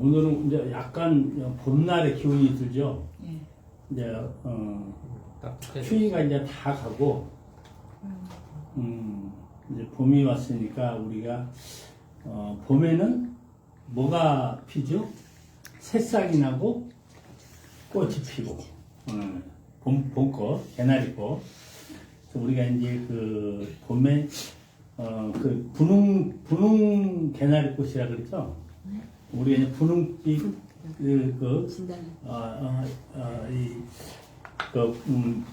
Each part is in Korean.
오늘은 이제 약간 봄날의 기운이 들죠. 예. 이제 따뜻해. 추위가 이제 다 가고, 이제 봄이 왔으니까 우리가 봄에는 뭐가 피죠? 새싹이 나고 꽃이 피고, 봄꽃, 개나리꽃. 그래서 우리가 이제 그 봄에 그 분홍 개나리꽃이라 그랬죠. 우리가 이제 분홍빛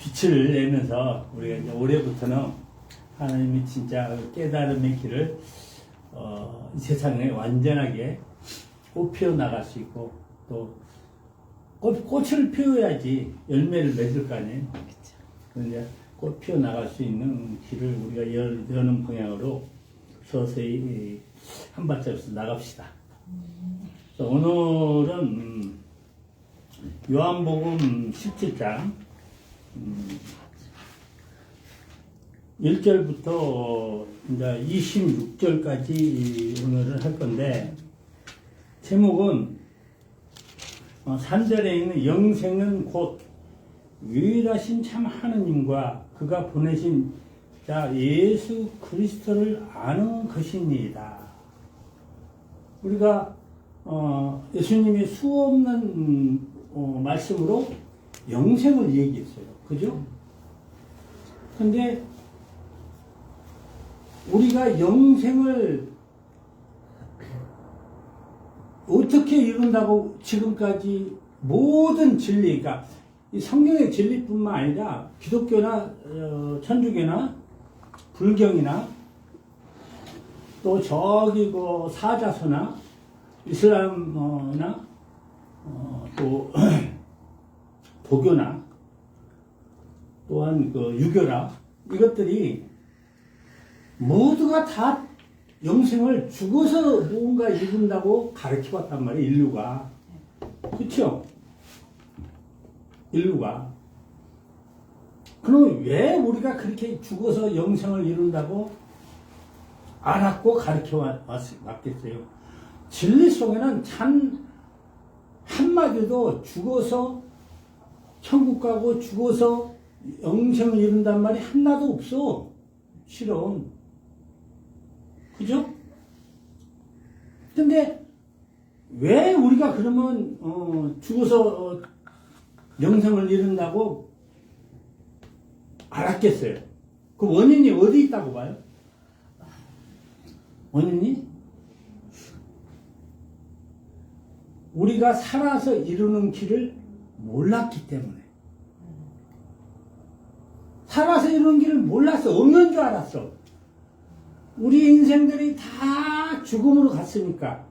빛을 내면서 우리가 이제 올해부터는 하나님이 진짜 깨달음의 길을 이 세상에 완전하게 꽃피어 나갈 수 있고, 또 꽃을 피워야지 열매를 맺을 거 아니에요. 그래서 꽃 피어 나갈 수 있는 길을 우리가 여는 방향으로 서서히 한 발짝씩 나갑시다. 오늘은 요한복음 17장 1절부터 이제 26절까지 오늘은 할 건데, 제목은 3절에 있는 영생은 곧 유일하신 참 하느님과 그가 보내신 자 예수 그리스도를 아는 것이니이다. 우리가 예수님이 수없는 말씀으로 영생을 얘기했어요. 그죠? 근데 우리가 영생을 어떻게 이룬다고 지금까지 모든 진리, 그러니까 이 성경의 진리뿐만 아니라 기독교나 천주교나 불경이나 또 저기 그 사자서나 이슬람나 또 도교나 또한 그 유교나 이것들이 모두가 다 영생을 죽어서 뭔가 이룬다고 가르쳐 왔단 말이에요. 인류가. 그렇죠? 인류가. 그럼 왜 우리가 그렇게 죽어서 영생을 이룬다고 알았고 가르쳐 왔겠어요? 진리 속에는 참 한마디도 죽어서 천국 가고 죽어서 영생을 이룬단 말이 하나도 없어. 실은. 그죠? 근데 왜 우리가 그러면 죽어서 영생을 이룬다고 알았겠어요? 그 원인이 어디 있다고 봐요? 원인이? 우리가 살아서 이루는 길을 몰랐기 때문에. 살아서 이루는 길을 몰랐어. 없는 줄 알았어. 우리 인생들이 다 죽음으로 갔으니까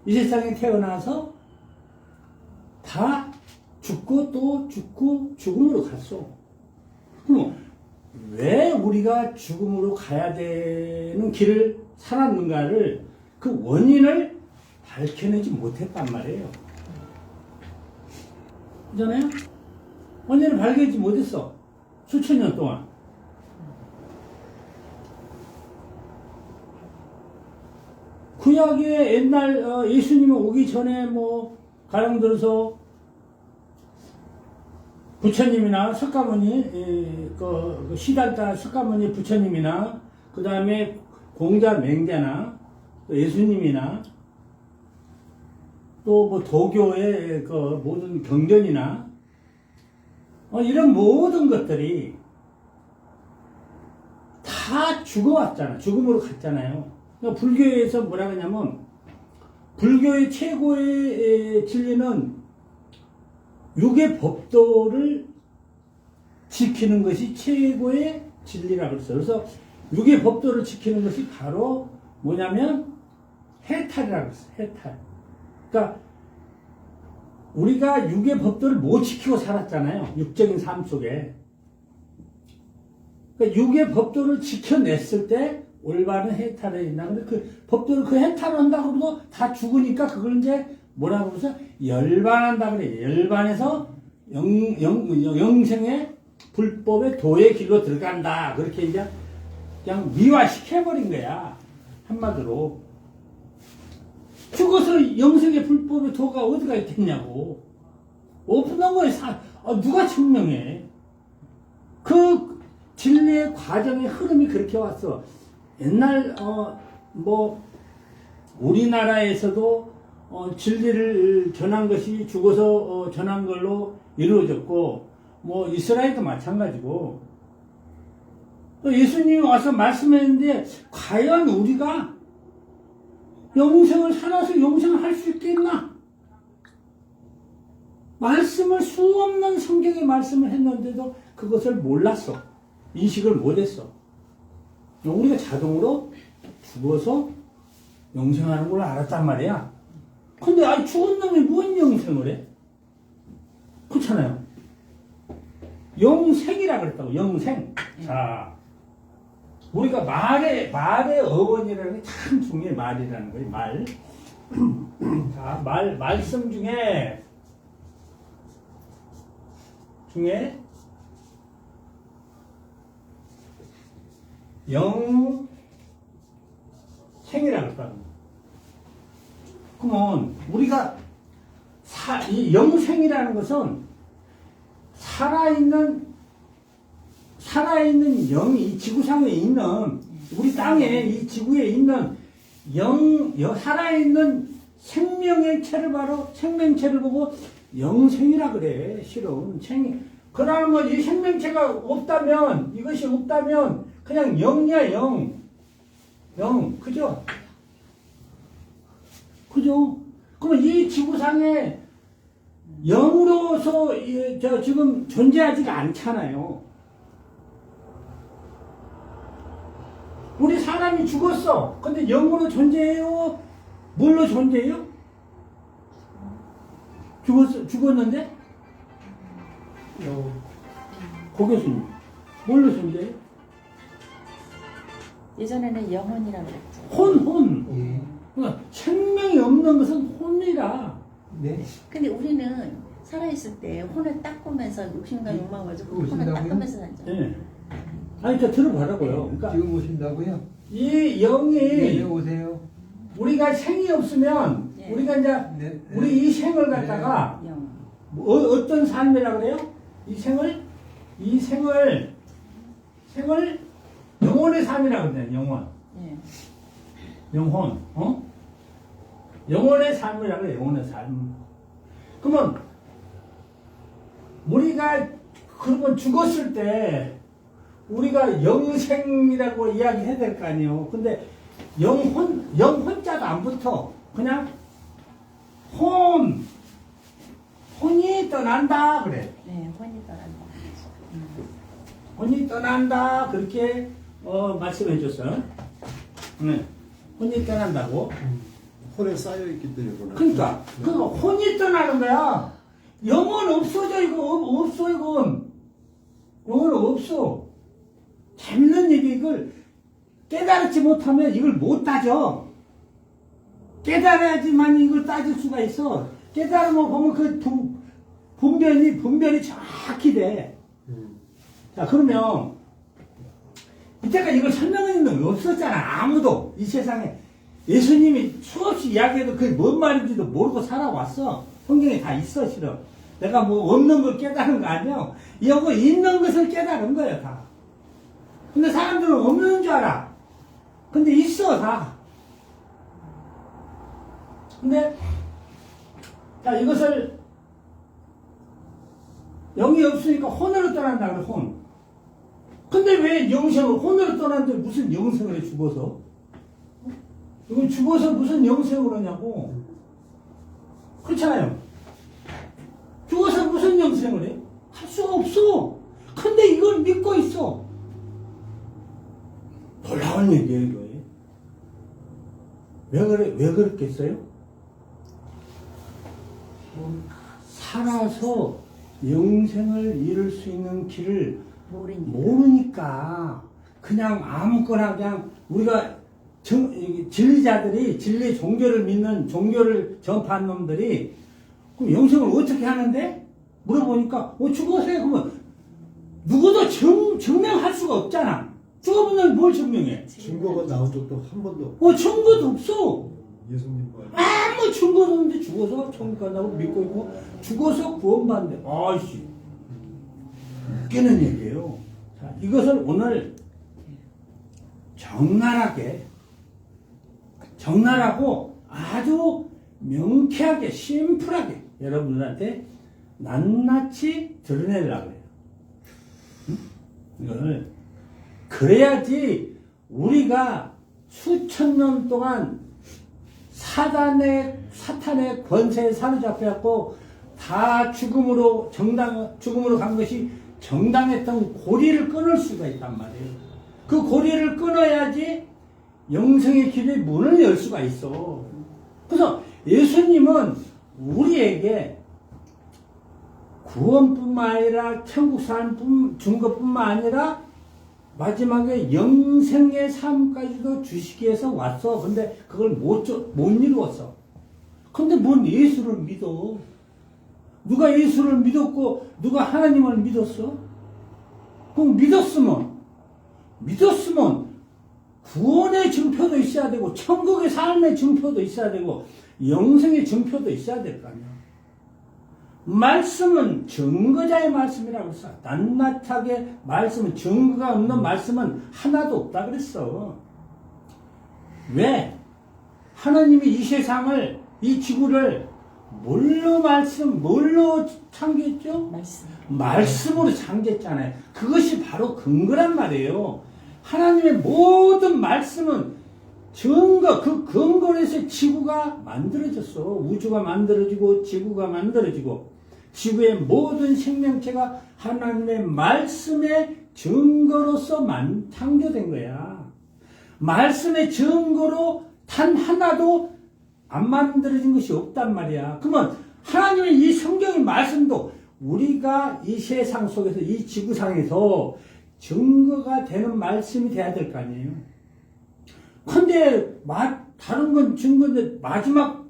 이 세상에 태어나서 다 죽고 또 죽고 죽음으로 갔어. 그럼 왜 우리가 죽음으로 가야 되는 길을 살았는가를, 그 원인을 밝혀내지 못했단 말이에요. 그잖아요? 원인을 밝혀내지 못했어. 수천 년 동안. 구약의 옛날 예수님이 오기 전에 가령 들어서 부처님이나 석가모니, 그 시달다 석가모니 부처님이나 그 다음에 공자 맹자나 예수님이나 또 도교의 그 모든 경전이나 이런 모든 것들이 다 죽어왔잖아. 죽음으로 갔잖아요. 그러니까 불교에서 뭐라 그러냐면, 불교의 최고의 진리는 육의 법도를 지키는 것이 최고의 진리라고 그랬어요. 그래서 육의 법도를 지키는 것이 바로 뭐냐면 해탈이라고 그랬어요. 해탈. 그러니까 우리가 육의 법도를 못 지키고 살았잖아요. 육적인 삶 속에. 그러니까 육의 법도를 지켜냈을 때 올바른 해탈에 있나. 근데 그 법도를 그 해탈을 한다고 해도 다 죽으니까 그걸 이제 뭐라고 그래서 열반한다 그래요. 열반해서 영생의 불법의 도의 길로 들어간다. 그렇게 이제 그냥 미화시켜버린 거야. 한마디로. 죽어서 영생의 불법의 도가 어디가 있겠냐고. 없는 거에 누가 증명해? 그 진리의 과정의 흐름이 그렇게 왔어. 옛날 우리나라에서도 진리를 전한 것이 죽어서 전한 걸로 이루어졌고, 이스라엘도 마찬가지고. 또 예수님이 와서 말씀했는데, 과연 우리가 영생을 살아서 영생을 할 수 있겠나? 말씀을 수없는 성경의 말씀을 했는데도 그것을 몰랐어. 인식을 못했어. 우리가 자동으로 죽어서 영생하는 걸 알았단 말이야. 근데 죽은 놈이 뭔 영생을 해? 그렇잖아요. 영생이라 그랬다고. 영생. 자, 우리가 말의 어원이라는 게 참 중요해. 말이라는 거예요. 말. 자, 말씀 중에 영생이라고 했다고. 그러면 우리가 이 영생이라는 것은 살아있는 영이 이 지구상에 있는, 우리 땅에 이 지구에 있는 살아있는 생명체를 보고 영생이라 그래. 실은 그러면 이 생명체가 없다면, 이것이 없다면 그냥 영이야. 영. 그죠? 그러면 이 지구상에 영으로서 지금 존재하지가 않잖아요. 우리 사람이 죽었어. 근데 영으로 존재해요? 뭘로 존재해요? 죽었는데? 고교수님, 뭘로 존재해요? 예전에는 영혼이라고 그랬죠. 혼. 예. 그러니까 생명이 없는 것은 혼이라. 네. 근데 우리는 살아있을 때 혼을 닦으면서 욕심과 욕망을 가지고 혼을 오신다고요? 닦으면서 살죠. 네. 그러니까 들어보라고요. 그러니까 지금 오신다고요? 이 영이 네, 오세요. 우리가 생이 없으면 네. 우리가 이제 네. 우리 이 생을 갖다가 영. 어떤 삶이라 그래요? 이 생을 영혼의 삶이라고 그래요. 예. 영혼. 영혼의 삶이라고 해요. 영혼의 삶. 그러면 우리가 그러면 죽었을 때 우리가 영생이라고 이야기해야 될 거 아니에요. 근데 영혼자도 안 붙어. 그냥 혼이 떠난다 그래. 네, 혼이 떠난다. 혼이 떠난다 그렇게 말씀해 줬어요. 네. 혼이 떠난다고. 혼에 쌓여있기 때문에. 그러니까 그 혼이 떠나는 거야. 영혼 없어져. 이거 없어. 이건 영혼 없어. 재밌는 얘기. 이걸 깨달지 못하면 이걸 못 따져. 깨달아야지만 이걸 따질 수가 있어. 깨달으면 보면 그 분별이 정확히 돼. 자, 그러면 이때까지 이걸 설명하는 놈이 없었잖아. 아무도 이 세상에. 예수님이 수없이 이야기해도 그게 뭔 말인지도 모르고 살아왔어. 성경에 다 있어. 실은 내가 뭐 없는 걸 깨달은 거 아니야. 여기 있는 것을 깨달은 거예요. 다. 근데 사람들은 없는 줄 알아. 근데 있어. 다. 근데 자, 이것을 영이 없으니까 혼으로 떠난다 그래. 혼. 근데 왜 영생을 혼으로 떠났는데 무슨 영생을 해? 죽어서? 이건 죽어서 무슨 영생을 하냐고. 그렇잖아요. 죽어서 무슨 영생을 해? 할 수가 없어. 근데 이걸 믿고 있어. 놀라운 얘기예요, 이거. 왜 그랬겠어요? 살아서 영생을 이룰 수 있는 길을 모르니까 그냥 아무거나 그냥 우리가 진리자들이 진리 종교를 믿는 종교를 전파한 놈들이 그럼 영생을 어떻게 하는데? 물어보니까 죽어서요. 그러면 누구도 증명할 수가 없잖아. 죽어보면 뭘 증명해? 증거가 나온 적도 한 번도 증거도 없어. 예수님 말. 아무 증거도 없는데 죽어서 천국 간다고 믿고 있고 죽어서 구원받는데 아이씨 웃기는 얘기예요. 자, 이것을 오늘 적나라하고 아주 명쾌하게 심플하게 여러분들한테 낱낱이 드러내려고 해요. 이걸 그래야지 우리가 수천 년 동안 사탄의 권세에 사로잡혀갖고 다 죽음으로 간 것이 정당했던 고리를 끊을 수가 있단 말이에요. 그 고리를 끊어야지 영생의 길의 문을 열 수가 있어. 그래서 예수님은 우리에게 구원뿐만 아니라 천국 사람 준 것뿐만 아니라 마지막에 영생의 삶까지도 주시기 위해서 왔어. 근데 그걸 못 이루었어. 근데 뭔 예수를 믿어? 누가 예수를 믿었고 누가 하나님을 믿었어? 그럼 믿었으면 구원의 증표도 있어야 되고 천국의 삶의 증표도 있어야 되고 영생의 증표도 있어야 될 거 아니야. 말씀은 증거자의 말씀이라고 했어. 낱낱하게 말씀은 증거가 없는 말씀은 하나도 없다 그랬어. 왜? 하나님이 이 세상을 이 지구를 뭘로 창조했죠? 말씀으로 창조했잖아요. 그것이 바로 근거란 말이에요. 하나님의 모든 말씀은 증거, 그 근거로 해서 지구가 만들어졌어. 우주가 만들어지고 지구가 만들어지고 지구의 모든 생명체가 하나님의 말씀의 증거로서 창조된 거야. 말씀의 증거로 단 하나도 안 만들어진 것이 없단 말이야. 그러면 하나님의 이 성경의 말씀도 우리가 이 세상 속에서 이 지구상에서 증거가 되는 말씀이 돼야 될 거 아니에요. 근데 다른 건 증거인데 마지막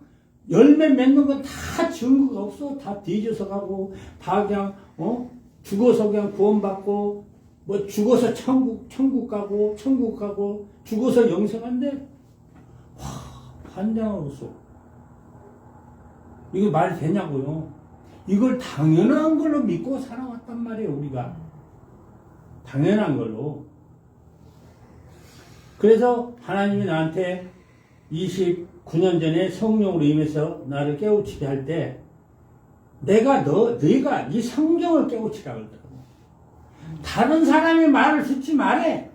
열매 맺는 건 다 증거가 없어. 다 뒤져서 가고 다 그냥 죽어서 그냥 구원받고 뭐 죽어서 천국 가고 죽어서 영생한데 환장하고서 이거 말이 되냐고요. 이걸 당연한 걸로 믿고 살아왔단 말이에요. 우리가 당연한 걸로. 그래서 하나님이 나한테 29년 전에 성령으로 임해서 나를 깨우치게 할 때 너희가 이 성경을 깨우치라고 그러더라고. 다른 사람의 말을 듣지 말해.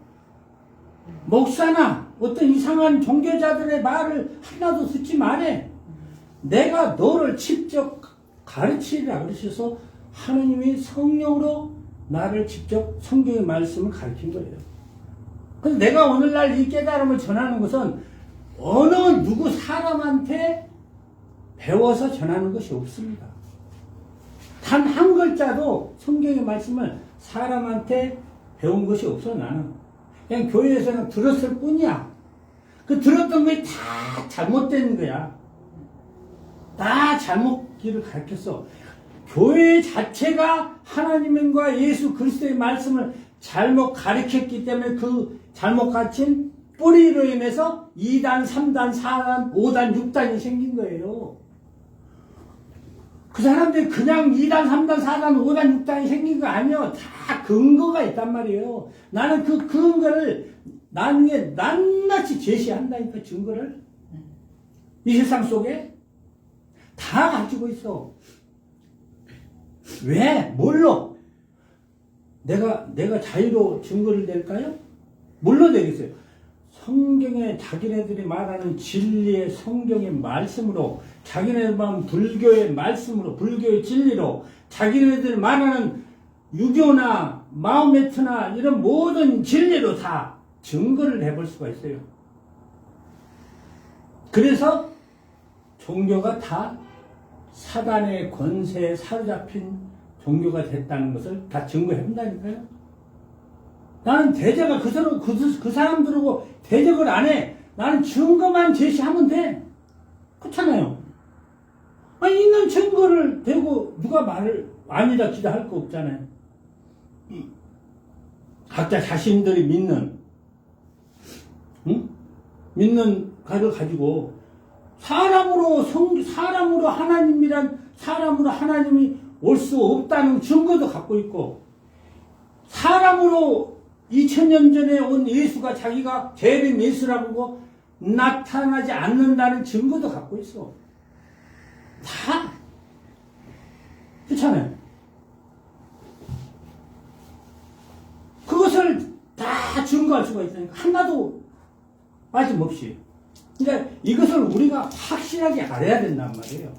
목사나 어떤 이상한 종교자들의 말을 하나도 듣지 말해. 내가 너를 직접 가르치리라 그러셔서 하나님이 성령으로 나를 직접 성경의 말씀을 가르친 거예요. 그래서 내가 오늘날 이 깨달음을 전하는 것은 어느 누구 사람한테 배워서 전하는 것이 없습니다. 단 한 글자도 성경의 말씀을 사람한테 배운 것이 없어. 나는 그냥 교회에서는 들었을 뿐이야. 그 들었던 게 다 잘못된 거야. 다 잘못 길을 가르쳤어. 교회 자체가 하나님과 예수 그리스도의 말씀을 잘못 가르쳤기 때문에 그 잘못 가르친 뿌리로 인해서 2단, 3단, 4단, 5단, 6단이 생긴 거예요. 그 사람들이 그냥 2단, 3단, 4단, 5단, 6단이 생긴 거 아니에요. 다 근거가 있단 말이에요. 나는 그 근거를 나중에 낱낱이 제시한다니까. 증거를 이 세상 속에 다 가지고 있어. 왜? 뭘로? 내가 자유로 증거를 낼까요? 뭘로 내겠어요? 성경에 자기네들이 말하는 진리의 성경의 말씀으로, 자기네들 말하는 불교의 말씀으로, 불교의 진리로, 자기네들 말하는 유교나 마호메트나 이런 모든 진리로 다 증거를 해볼 수가 있어요. 그래서 종교가 다 사단의 권세에 사로잡힌 종교가 됐다는 것을 다 증거해본다니까요. 나는 대적을 그 사람들하고 대적을 안 해. 나는 증거만 제시하면 돼. 그렇잖아요. 아니, 있는 증거를 대고 누가 말을 아니다 기다 할 거 없잖아요. 각자 자신들이 믿는, 믿는 가를 가지고 사람으로 사람으로 하나님이 올 수 없다는 증거도 갖고 있고, 사람으로 2000년 전에 온 예수가 자기가 재림 예수라고 하고 나타나지 않는다는 증거도 갖고 있어. 다 그렇잖아요. 그것을 다 증거할 수가 있으니까 하나도 빠짐없이. 그러니까 이것을 우리가 확실하게 알아야 된단 말이에요.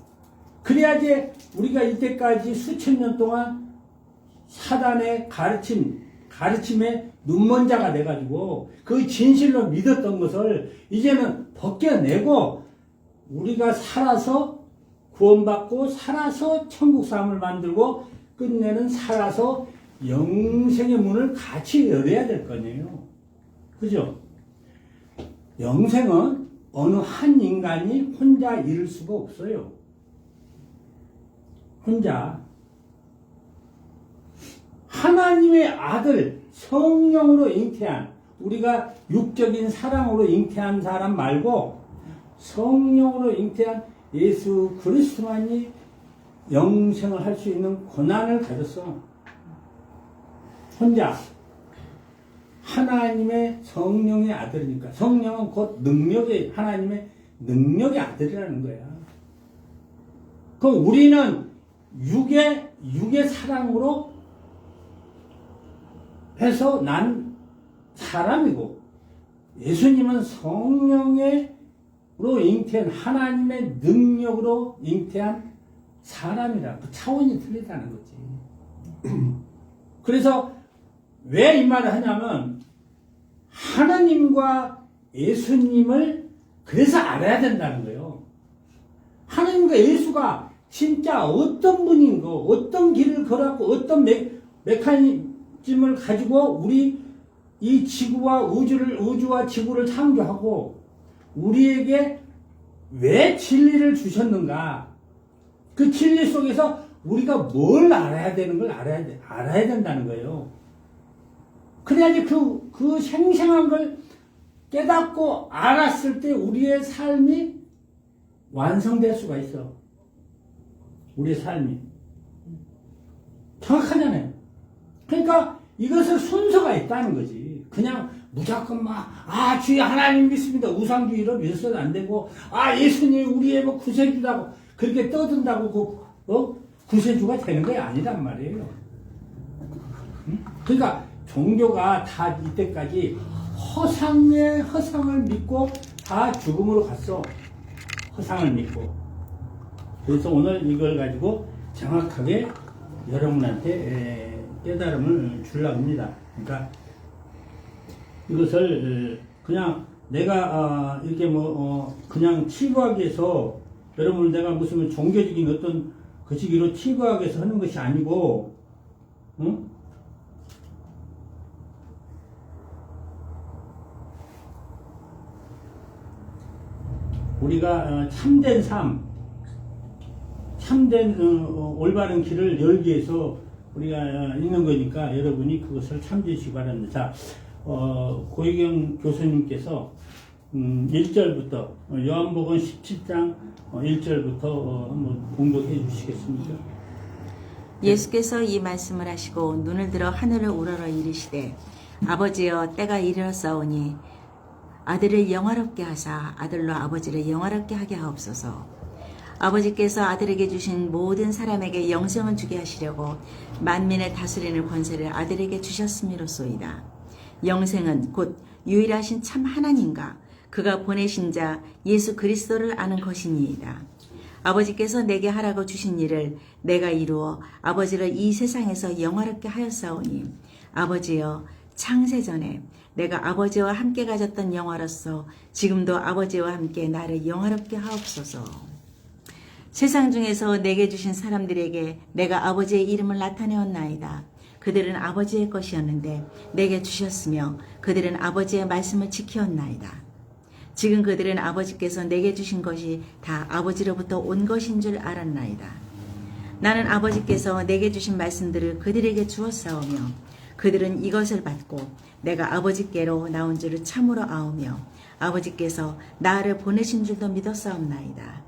그래야지 우리가 이때까지 수천 년 동안 사단의 가르침에 눈먼 자가 돼가지고 그 진실로 믿었던 것을 이제는 벗겨내고 우리가 살아서 구원받고 살아서 천국 삶을 만들고 끝내는 살아서 영생의 문을 같이 열어야 될 거네요. 그죠? 영생은 어느 한 인간이 혼자 이룰 수가 없어요. 혼자. 하나님의 아들 성령으로 잉태한, 우리가 육적인 사랑으로 잉태한 사람 말고 성령으로 잉태한 예수 그리스도만이 영생을 할 수 있는 권한을 가졌어. 혼자. 하나님의 성령의 아들이니까. 성령은 곧 하나님의 능력의 아들이라는 거야. 그럼 우리는 육의 사랑으로 해서 난 사람이고, 예수님은 성령으로 잉태한, 하나님의 능력으로 잉태한 사람이라. 그 차원이 틀리다는 거지. 그래서 왜 이 말을 하냐면, 하나님과 예수님을 그래서 알아야 된다는 거예요. 하나님과 예수가 진짜 어떤 분인 거, 어떤 길을 걸었고, 어떤 메커니즘을 가지고 우리 이 우주와 지구를 창조하고 우리에게 왜 진리를 주셨는가? 그 진리 속에서 우리가 뭘 알아야 되는 걸 알아야 된다는 거예요. 그래야지 그 생생한 걸 깨닫고 알았을 때 우리의 삶이 완성될 수가 있어. 우리의 삶이. 정확하잖아요. 그러니까 이것을 순서가 있다는 거지. 그냥 무조건 주의 하나님 믿습니다. 우상주의로 믿어서는 안 되고, 예수님 우리의 구세주라고 그렇게 떠든다고 구세주가 되는 게 아니란 말이에요. 그러니까 종교가 다 이때까지 허상을 믿고 다 죽음으로 갔어. 허상을 믿고. 그래서 오늘 이걸 가지고 정확하게 여러분한테 깨달음을 주려고 합니다. 그러니까 이것을 그냥 내가 이렇게 그냥 치부하기 위해서, 여러분을 내가 무슨 종교적인 어떤 것이기로 치부하기 위해서 하는 것이 아니고, 우리가 참된 삶, 참된 올바른 길을 열기 위해서 우리가 있는 거니까 여러분이 그것을 참조하시기 바랍니다. 자, 고혜경 교수님께서 1절부터 요한복음 17장 1절부터 한번 공독해 주시겠습니까? 예수께서 이 말씀을 하시고 눈을 들어 하늘을 우러러 이르시되, 아버지여 때가 이르렀사오니 아들을 영화롭게 하사 아들로 아버지를 영화롭게 하게 하옵소서. 아버지께서 아들에게 주신 모든 사람에게 영생을 주게 하시려고 만민을 다스리는 권세를 아들에게 주셨음이로소이다. 영생은 곧 유일하신 참 하나님과 그가 보내신 자 예수 그리스도를 아는 것이니이다. 아버지께서 내게 하라고 주신 일을 내가 이루어 아버지를 이 세상에서 영화롭게 하였사오니, 아버지여 창세전에 내가 아버지와 함께 가졌던 영화로서 지금도 아버지와 함께 나를 영화롭게 하옵소서. 세상 중에서 내게 주신 사람들에게 내가 아버지의 이름을 나타내었나이다. 그들은 아버지의 것이었는데 내게 주셨으며 그들은 아버지의 말씀을 지켰나이다. 지금 그들은 아버지께서 내게 주신 것이 다 아버지로부터 온 것인 줄 알았나이다. 나는 아버지께서 내게 주신 말씀들을 그들에게 주었사오며 그들은 이것을 받고 내가 아버지께로 나온 줄을 참으로 아오며 아버지께서 나를 보내신 줄도 믿었사옵나이다.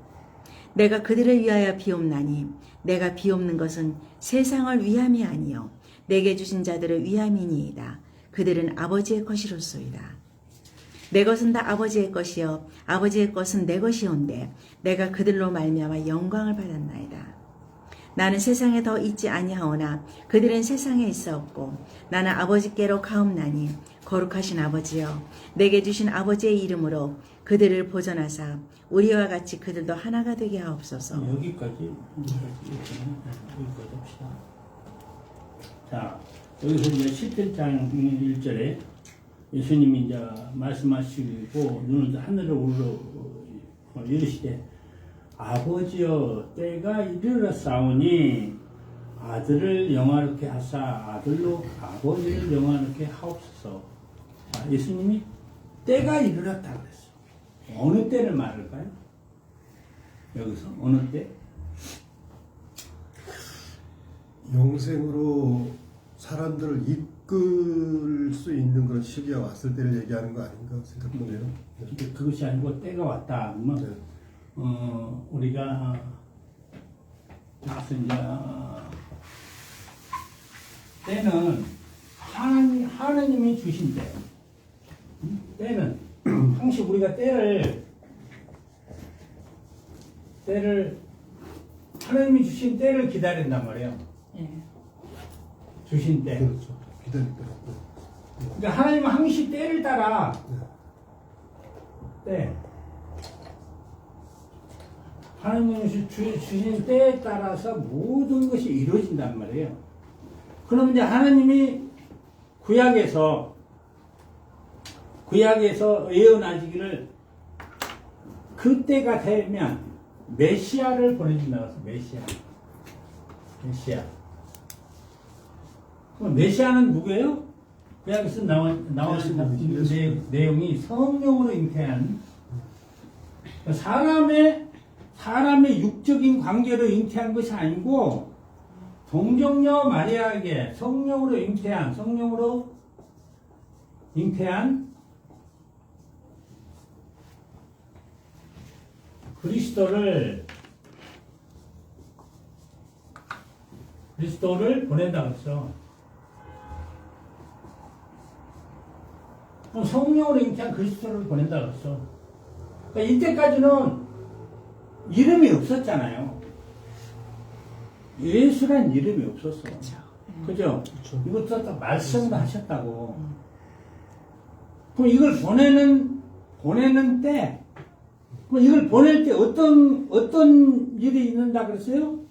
내가 그들을 위하여 비옵나니 내가 비옵는 것은 세상을 위함이 아니요 내게 주신 자들을 위함이니이다. 그들은 아버지의 것이로소이다. 내 것은 다 아버지의 것이요 아버지의 것은 내 것이온데 내가 그들로 말미암아 영광을 받았나이다. 나는 세상에 더 있지 아니하오나 그들은 세상에 있사옵고 나는 아버지께로 가옵나니 거룩하신 아버지여 내게 주신 아버지의 이름으로 그들을 보전하사 우리와 같이 그들도 하나가 되게 하옵소서. 여기까지 합시다. 자, 여기서 이제 17장 1절에 예수님이 이제 말씀하시고 눈을 하늘을 우러 이르시되 아버지여 때가 이르렀사오니 아들을 영화롭게 하사 아들로 아버지를 영화롭게 하옵소서. 자, 예수님이 때가 이르렀다 그랬어. 어느 때를 말할까요? 여기서 어느 때? 영생으로 사람들을 이끌 수 있는 그런 시기가 왔을 때를 얘기하는 거 아닌가 생각되네요. 근데 그것이 아니고 때가 왔다. 그러면 네. 우리가 그래서 이제 때는 하나님이 주신 때. 때는 항상 우리가 때를 하나님이 주신 때를 기다린단 말이에요. 예. 주신 때. 그렇죠. 기다릴 때. 그러니까 하나님은 항시 때를 따라 때. 하나님이 주신 때에 따라서 모든 것이 이루어진단 말이에요. 그럼 이제 하나님이 구약에서 예언하시기를 그때가 되면 메시아를 보내준다고 해서 메시아. 그럼 메시아는 누구예요? 구약에서 나오는 내용이 성령으로 잉태한 사람의 육적인 관계로 잉태한 것이 아니고 동정녀 마리아에게 성령으로 잉태한 그리스도를 보낸다고 했어. 성령으로 잉태한 그리스도를 보낸다고 했어. 그러니까 이때까지는 이름이 없었잖아요. 예수란 이름이 없었어. 그죠? 이것도 다 말씀도 하셨다고. 그럼 이걸 보내는 때, 그럼 이걸 보낼 때 어떤 일이 있는다 그랬어요?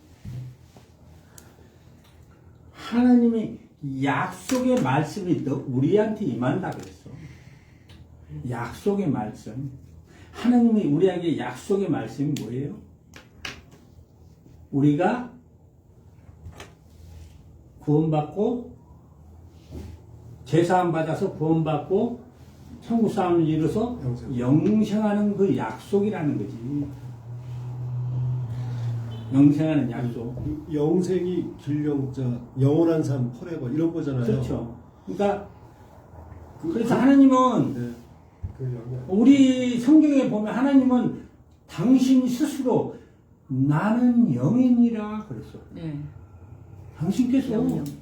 하나님이 약속의 말씀이 우리한테 임한다 그랬어. 약속의 말씀. 하나님이 우리에게 약속의 말씀이 뭐예요? 우리가 구원받고 제사함 받아서 구원받고 천국 사람을 이뤄서 영생하는 그 약속이라는 거지. 영생하는 약속. 영생이 길영자, 영원한 삶, forever 이런 거잖아요. 그렇죠. 그러니까 그래서 하나님은 네. 그 영향. 우리 성경에 보면 하나님은 당신 스스로 나는 영이니라 그랬어. 네. 당신께서. 영영자.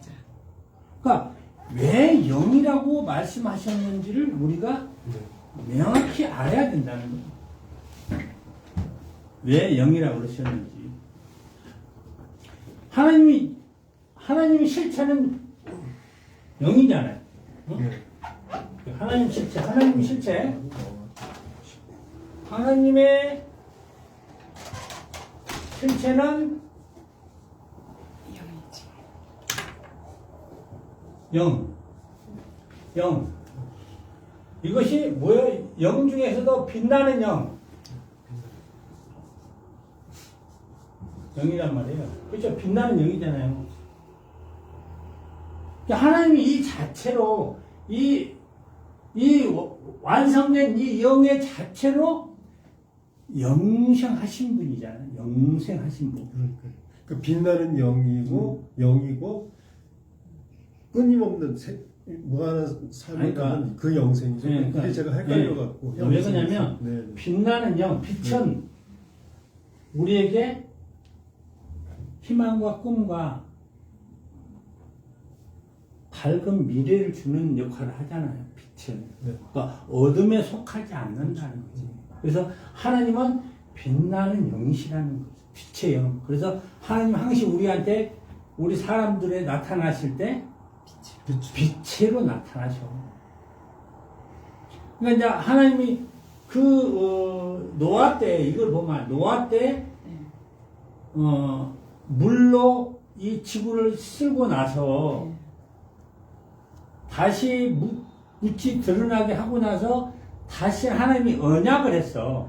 그러니까 왜 영이라고 말씀하셨는지를 우리가 네. 명확히 알아야 된다는 거예요. 왜 영이라고 그러셨는지. 하나님이 실체는 영이잖아요. 응? 네. 하나님 실체. 하나님의 실체는 영. 이것이 뭐예요? 영 중에서도 빛나는 영. 영이란 말이에요. 그렇죠? 빛나는 영이잖아요. 하나님이 이 자체로, 이 완성된 이 영의 자체로 영생하신 분이잖아요. 영생하신 분. 그러니까 그 빛나는 영이고 끊임없는 무한한 삶을 그러니까, 가는 그 영생이죠. 네, 그게 제가 헷갈려갖고. 왜 그러냐면 네. 빛나는 영, 빛은 우리에게 희망과 꿈과 밝은 미래를 주는 역할을 하잖아요. 빛은. 네. 그러니까 어둠에 속하지 않는다는 거지. 그래서 하나님은 빛나는 영이시라는 거죠. 빛의 영. 그래서 하나님 항상 우리한테 우리 사람들에 나타나실 때 빛으로 나타나셔. 그러니까 이제 하나님이 노아 때 이걸 보면 노아 때 물로 이 지구를 쓸고 나서 다시 묻지 드러나게 하고 나서 다시 하나님이 언약을 했어.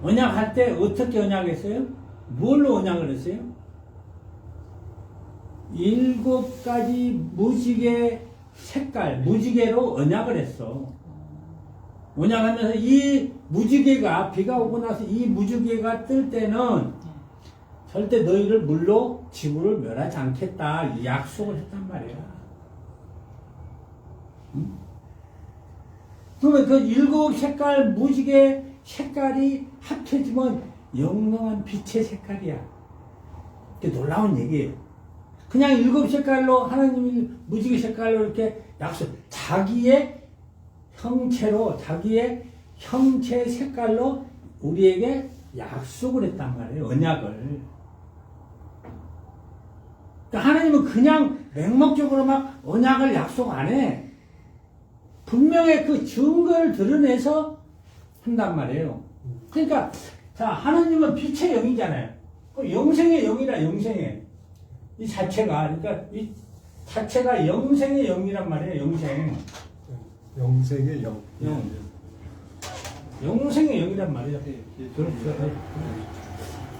언약할 때 어떻게 언약했어요? 뭘로 언약을 했어요? 7가지 무지개 색깔, 무지개로 언약을 했어. 언약하면서 이 무지개가, 비가 오고 나서 이 무지개가 뜰 때는 절대 너희를 물로 지구를 멸하지 않겠다. 이 약속을 했단 말이야. 응? 그러면 그 7색깔 무지개 색깔이 합쳐지면 영롱한 빛의 색깔이야. 이게 놀라운 얘기예요. 그냥 7색깔로 하나님이 무지개 색깔로 이렇게 약속, 자기의 형체로, 자기의 형체 색깔로 우리에게 약속을 했단 말이에요. 언약을. 그러니까 하나님은 그냥 맹목적으로 막 언약을 약속 안 해. 분명히 그 증거를 드러내서 한단 말이에요. 그러니까, 자, 하나님은 빛의 영이잖아요. 영생의 영이라, 영생의. 이 자체가, 그러니까 이 자체가 영생의 영이란 말이에요, 영생. 영생의 영. 영생의 영이란 말이에요. 그렇죠.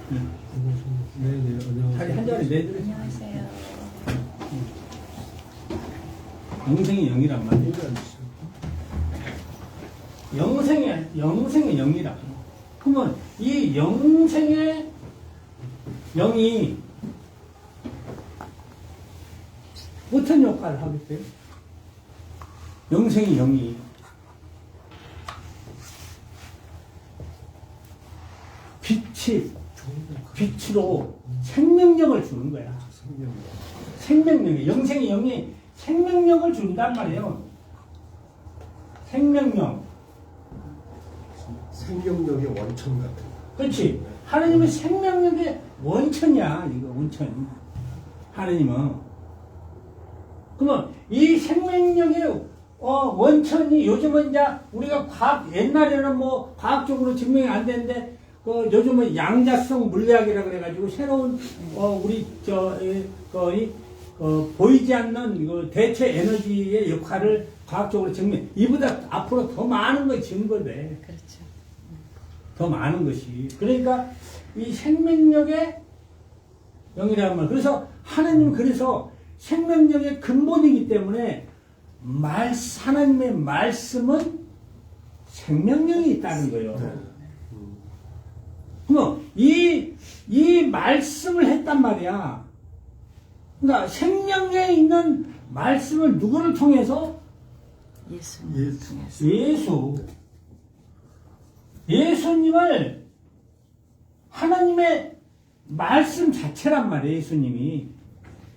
네, 안녕하세요. 자리 한 자리 내드려. 안녕하세요. 영생의 영이란 말이에요. 영생의 영이라. 그러면 이 영생의 영이 어떤 역할을 하겠어요? 영생의 영이 빛으로 생명력을 주는 거야. 생명력이, 영생의 영이 생명력을 준단 말이에요. 생명력. 생명력의 원천 같은. 그렇지. 하나님은 생명력의 원천이야. 이거 원천. 하나님은. 그러면 이 생명력의 원천이 요즘은 이제 우리가 옛날에는 뭐 과학적으로 증명이 안 되는데 요즘은 양자성 물리학이라 그래가지고 새로운 우리 보이지 않는 대체 에너지의 역할을 과학적으로 증명. 이보다 앞으로 더 많은 것이 증거돼. 그렇죠. 더 많은 것이. 그러니까 이 생명력의 영이라는 말. 그래서 하나님은 그래서 생명력의 근본이기 때문에 하나님의 말씀은 생명력이 있다는 거예요. 그럼 이 말씀을 했단 말이야. 그러니까 생명에 있는 말씀을 누구를 통해서? 예수님을 하나님의 말씀 자체란 말이에요. 예수님이.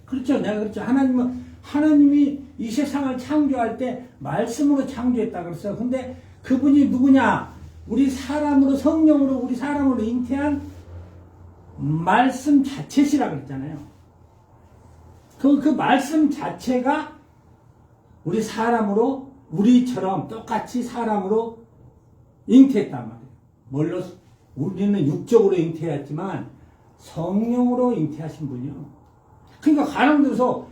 그렇죠. 내가 그렇죠. 하나님이 이 세상을 창조할 때 말씀으로 창조했다 그랬어요. 근데 그분이 누구냐? 우리 사람으로, 성령으로 우리 사람으로 잉태한 말씀 자체시라 그랬잖아요. 그 말씀 자체가 우리 사람으로, 우리처럼 똑같이 사람으로 잉태했단 말이에요. 뭘로? 우리는 육적으로 잉태했지만 성령으로 잉태하신 분이요. 그러니까 가령 들어서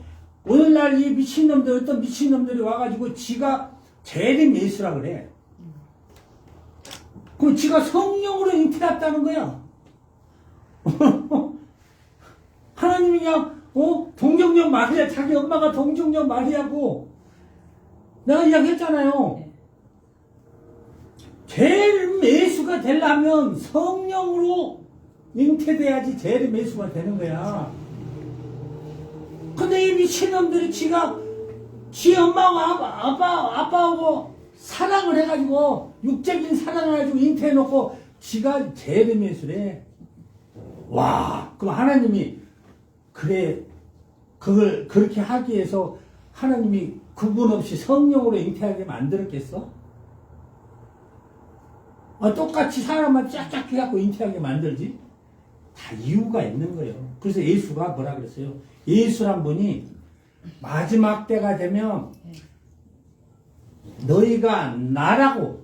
오늘날 이 미친놈들, 어떤 미친놈들이 와가지고 지가 재림 예수라 그래. 그럼 지가 성령으로 잉태했다는 거야. 하나님이 그냥 동정녀 마리아, 자기 엄마가 동정녀 마리아고 내가 이야기했잖아요. 재림 예수가 되려면 성령으로 잉태돼야지 재림 예수가 되는 거야. 근데 이 미친놈들이 지가 지 엄마하고 아빠하고 사랑을 해가지고 육적인 사랑을 가지고 잉태해놓고 지가 재림예수래. 와, 그럼 하나님이 그래 그걸 그렇게 하기 위해서 하나님이 구분 없이 성령으로 잉태하게 만들었겠어? 똑같이 사람만 쫙쫙 해갖고 잉태하게 만들지? 다 이유가 있는 거예요. 그래서 예수가 뭐라 그랬어요? 예수란 분이 마지막 때가 되면 너희가 나라고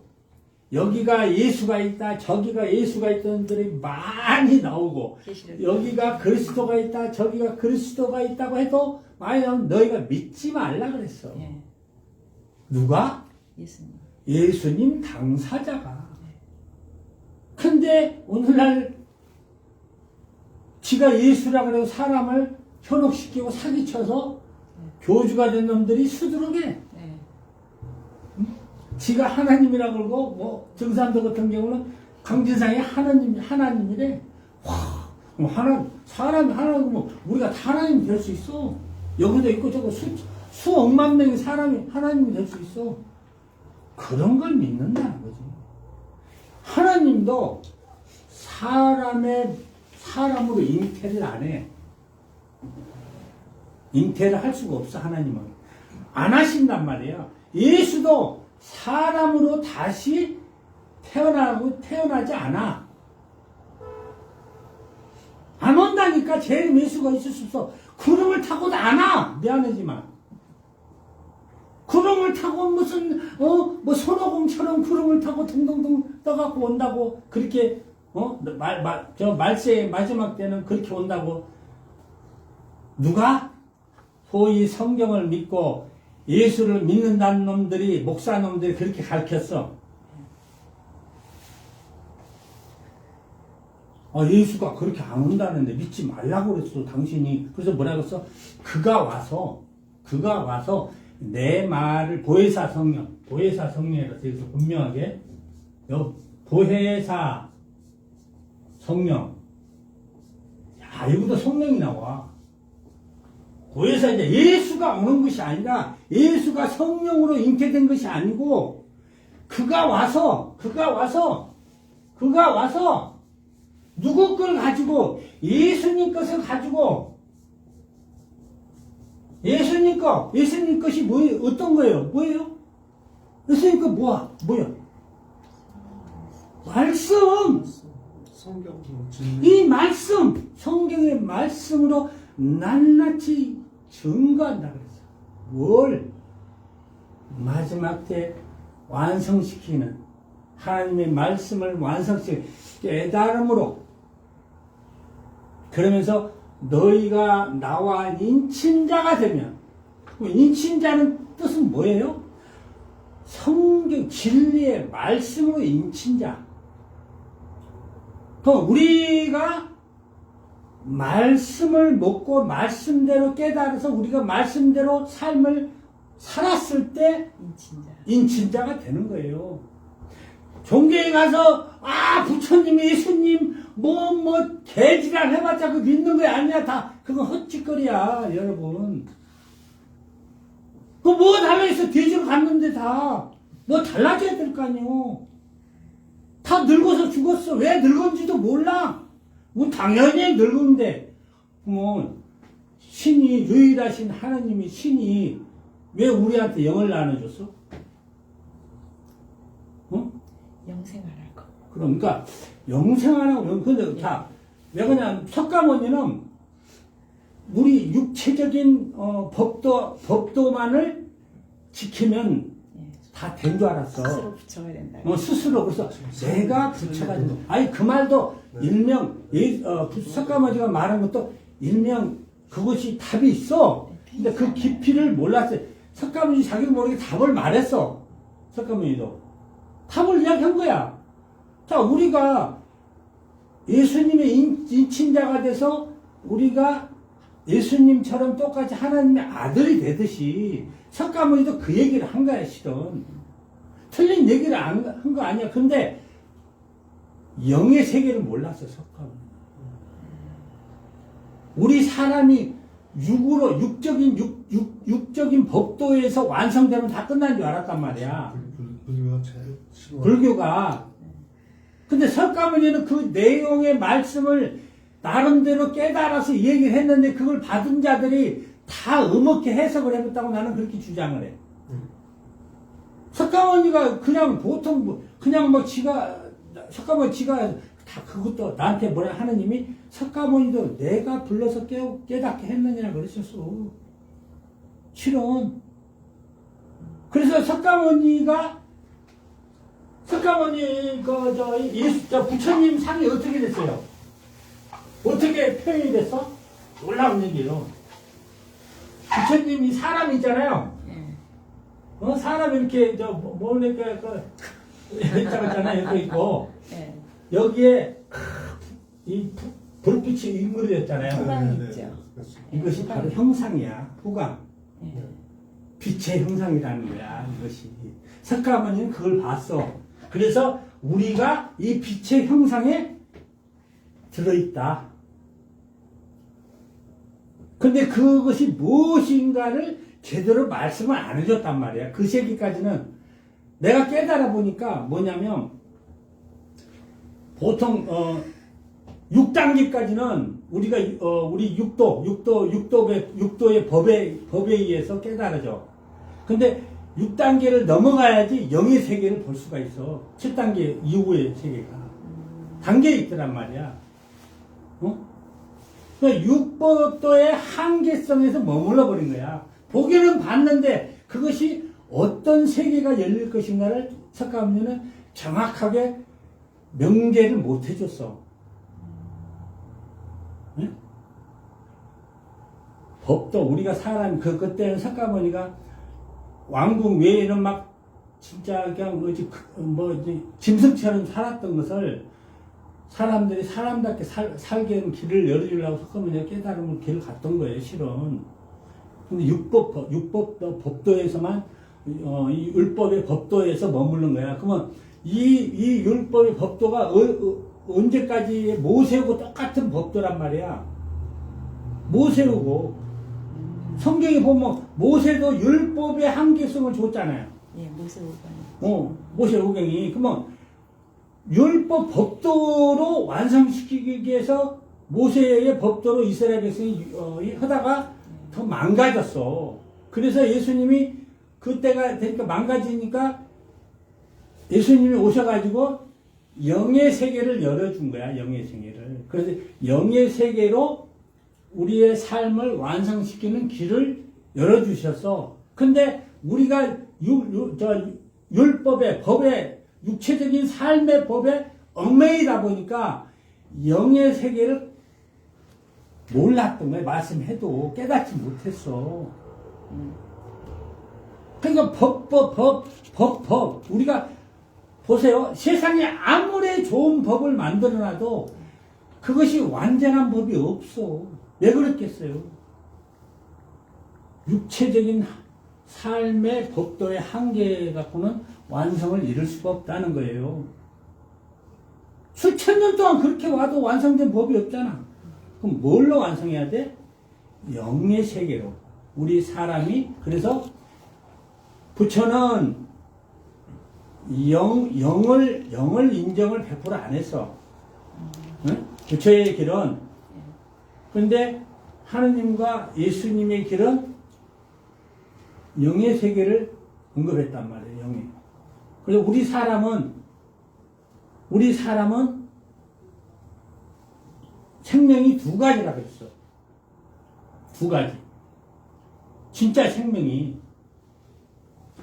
여기가 예수가 있다 저기가 예수가 있다는 분들이 많이 나오고 여기가 그리스도가 있다 저기가 그리스도가 있다고 해도 많이 나오면 너희가 믿지 말라 그랬어. 예. 누가? 예수님. 예수님 당사자가. 근데 오늘날 지가 예수라 그래서 사람을 현혹시키고 사기쳐서 교주가 된 놈들이 수두룩해. 네. 지가 하나님이라 그러고 뭐 정산도 같은 경우는 강진상이 하나님이래. 와, 뭐 사람이 하나님이면 우리가 다 하나님이 될 수 있어. 여기도 있고 저거 수억만 명의 사람이 하나님이 될 수 있어. 그런 걸 믿는다는 거지. 하나님도 사람으로 잉태를 안 해. 잉태를 할 수가 없어, 하나님은. 안 하신단 말이에요. 예수도 사람으로 다시 태어나지 않아. 안 온다니까. 재림 예수가 있을 수 없어. 구름을 타고도 안 와. 미안하지만. 구름을 타고 무슨 뭐 손오공처럼 구름을 타고 둥둥둥 떠갖고 온다고 그렇게 저 말세의 마지막 때는 그렇게 온다고 누가 소위 성경을 믿고 예수를 믿는다는 놈들이 목사놈들이 그렇게 가르쳤어. 예수가 그렇게 안 온다는데 믿지 말라고 그랬어 당신이. 그래서 뭐라고 했어? 그가 와서 내 말을 보혜사 성령이라서 여기서 분명하게 보혜사 성령. 야, 여기도 성령이 나와. 보혜사 이제 예수가 오는 것이 아니라 예수가 성령으로 잉태된 것이 아니고 그가 와서 누구 걸 가지고 예수님 것을 가지고 예수님 것이 뭐예요? 어떤 거예요? 뭐예요? 예수님 거 뭐야? 말씀! 성경 이 말씀! 성경의 말씀으로 낱낱이 증거한다 그랬어. 뭘? 마지막 때 완성시키는 하나님의 말씀을 완성시키는 깨달음으로 그러면서 너희가 나와 인친자가 되면 인친자는 뜻은 뭐예요? 성경 진리의 말씀으로 인친자. 그럼 우리가 말씀을 먹고 말씀대로 깨달아서 우리가 말씀대로 삶을 살았을 때 인친자가 되는 거예요. 종교에 가서 부처님 예수님 개지랄 해봤자 그 믿는 거 아니야. 다 그건 헛짓거리야 여러분. 그 뭐 달라있어. 돼지로 갔는데 다 뭐 달라져야 될 거 아니오. 다 늙어서 죽었어. 왜 늙은지도 몰라. 뭐 당연히 늙은데 신이 유일하신 하나님이 신이 왜 우리한테 영을 나눠줬어? 영생하라고. 그러니까 영생하라고. 근데 왜 그냥 석가모니는 우리 육체적인 법도만을 지키면 다 된 줄 알았어. 스스로 붙여야 된다. 스스로. 그래서 내가 붙여가지고. 그 말도 일명 석가모니가 말한 것도 일명 그것이 답이 있어. 근데 그 깊이를 몰랐어요. 석가모니 자기도 모르게 답을 말했어. 석가모니도 답을 이야기한 거야. 자, 우리가 예수님의 인친자가 돼서 우리가 예수님처럼 똑같이 하나님의 아들이 되듯이 석가모니도 그 얘기를 한 거야, 실은. 틀린 얘기를 한 거 아니야. 근데 영의 세계를 몰랐어, 석가모니. 우리 사람이 육으로 육적인 법도에서 완성되면 다 끝난 줄 알았단 말이야. 불교가 제일 싫어. 불교가. 근데 석가모니는 그 내용의 말씀을 나름대로 깨달아서 얘기를 했는데 그걸 받은 자들이 다 음악게 해석을 해봤다고 나는 그렇게 주장을 해. 석가모니가 그냥 보통 그냥 뭐 석가모니 지가 다 그것도 나한테 뭐라 하느님이 석가모니도 내가 불러서 깨닫게 했느냐 그러셨어. 실은. 그래서 석가모니 부처님 상이 어떻게 됐어요? 어떻게 표현이 됐어? 놀라운 얘기예요. 부처님이 사람 있잖아요. 사람 이렇게 뭐랄까 있잖아요. 여기 있고 여기에 이 불빛이 인물이었잖아요. 후광이 있죠. 이것이 바로 형상이야. 후광. 빛의 형상이라는 거야. 이것이. 석가모니는 그걸 봤어. 그래서 우리가 이 빛의 형상에 들어있다. 근데 그것이 무엇인가를 제대로 말씀을 안 해줬단 말이야. 그 시기까지는 내가 깨달아 보니까 뭐냐면 보통 6단계까지는 우리가 우리 육도의 법에 의해서 깨달아져. 근데 6단계를 넘어가야지 영의 세계를 볼 수가 있어. 7단계 이후의 세계가 단계에 있더란 말이야. 그러니까 육법도의 한계성에서 머물러 버린 거야. 보기는 봤는데 그것이 어떤 세계가 열릴 것인가를 석가모니는 정확하게 명제를 못 해줬어. 네? 법도 우리가 사람 그때는 석가모니가 왕궁 외에는 막 진짜 그냥 짐승처럼 살았던 것을 사람들이 사람답게 살게 하는 길을 열어주려고 석가모니가 깨달음을 길을 갔던 거예요, 실은. 근데 법도에서만, 이 율법의 법도에서 머무른 거야. 그러면 이 율법의 법도가 언제까지 모세하고 똑같은 법도란 말이야. 모세하고. 성경에 보면 모세도 율법의 한계성을 줬잖아요. 예, 모세오경. 모세오경이. 그러면 율법 법도로 완성시키기 위해서 모세의 법도로 이스라엘 백성이 하다가 더 망가졌어. 그래서 예수님이 그때가 되니까 망가지니까 예수님이 오셔가지고 영의 세계를 열어준 거야. 영의 세계를. 그래서 영의 세계로 우리의 삶을 완성시키는 길을 열어주셨어. 근데 우리가 율법의 법의 육체적인 삶의 법에 얽매이다 보니까 영의 세계를 몰랐던 거야. 말씀해도 깨닫지 못했어. 그러니까 법. 우리가 보세요. 세상에 아무리 좋은 법을 만들어놔도 그것이 완전한 법이 없어. 왜 그렇겠어요? 육체적인 삶의 법도의 한계 갖고는 완성을 이룰 수가 없다는 거예요. 수천 년 동안 그렇게 와도 완성된 법이 없잖아. 그럼 뭘로 완성해야 돼? 영의 세계로. 우리 사람이, 그래서 부처는 영을 인정을 100% 안 했어. 응? 부처의 길은. 그런데 하느님과 예수님의 길은 영의 세계를 언급했단 말이에요. 영의. 그래서 우리 사람은 생명이 두 가지라 그랬어. 두 가지. 진짜 생명이.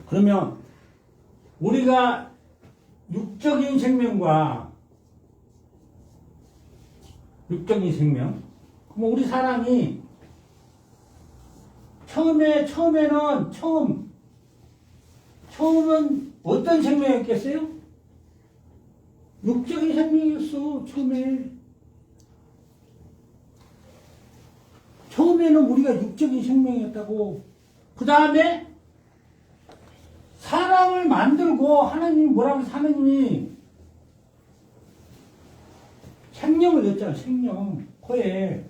그러면 우리가 육적인 생명과 육적인 생명. 그럼 우리 사람이 처음에는 어떤 생명이었겠어요? 육적인 생명이었어. 처음에는 우리가 육적인 생명이었다고. 그 다음에 사람을 만들고 하나님이 뭐라고 해서 하나님이 생명을 넣었잖아. 생명. 코에.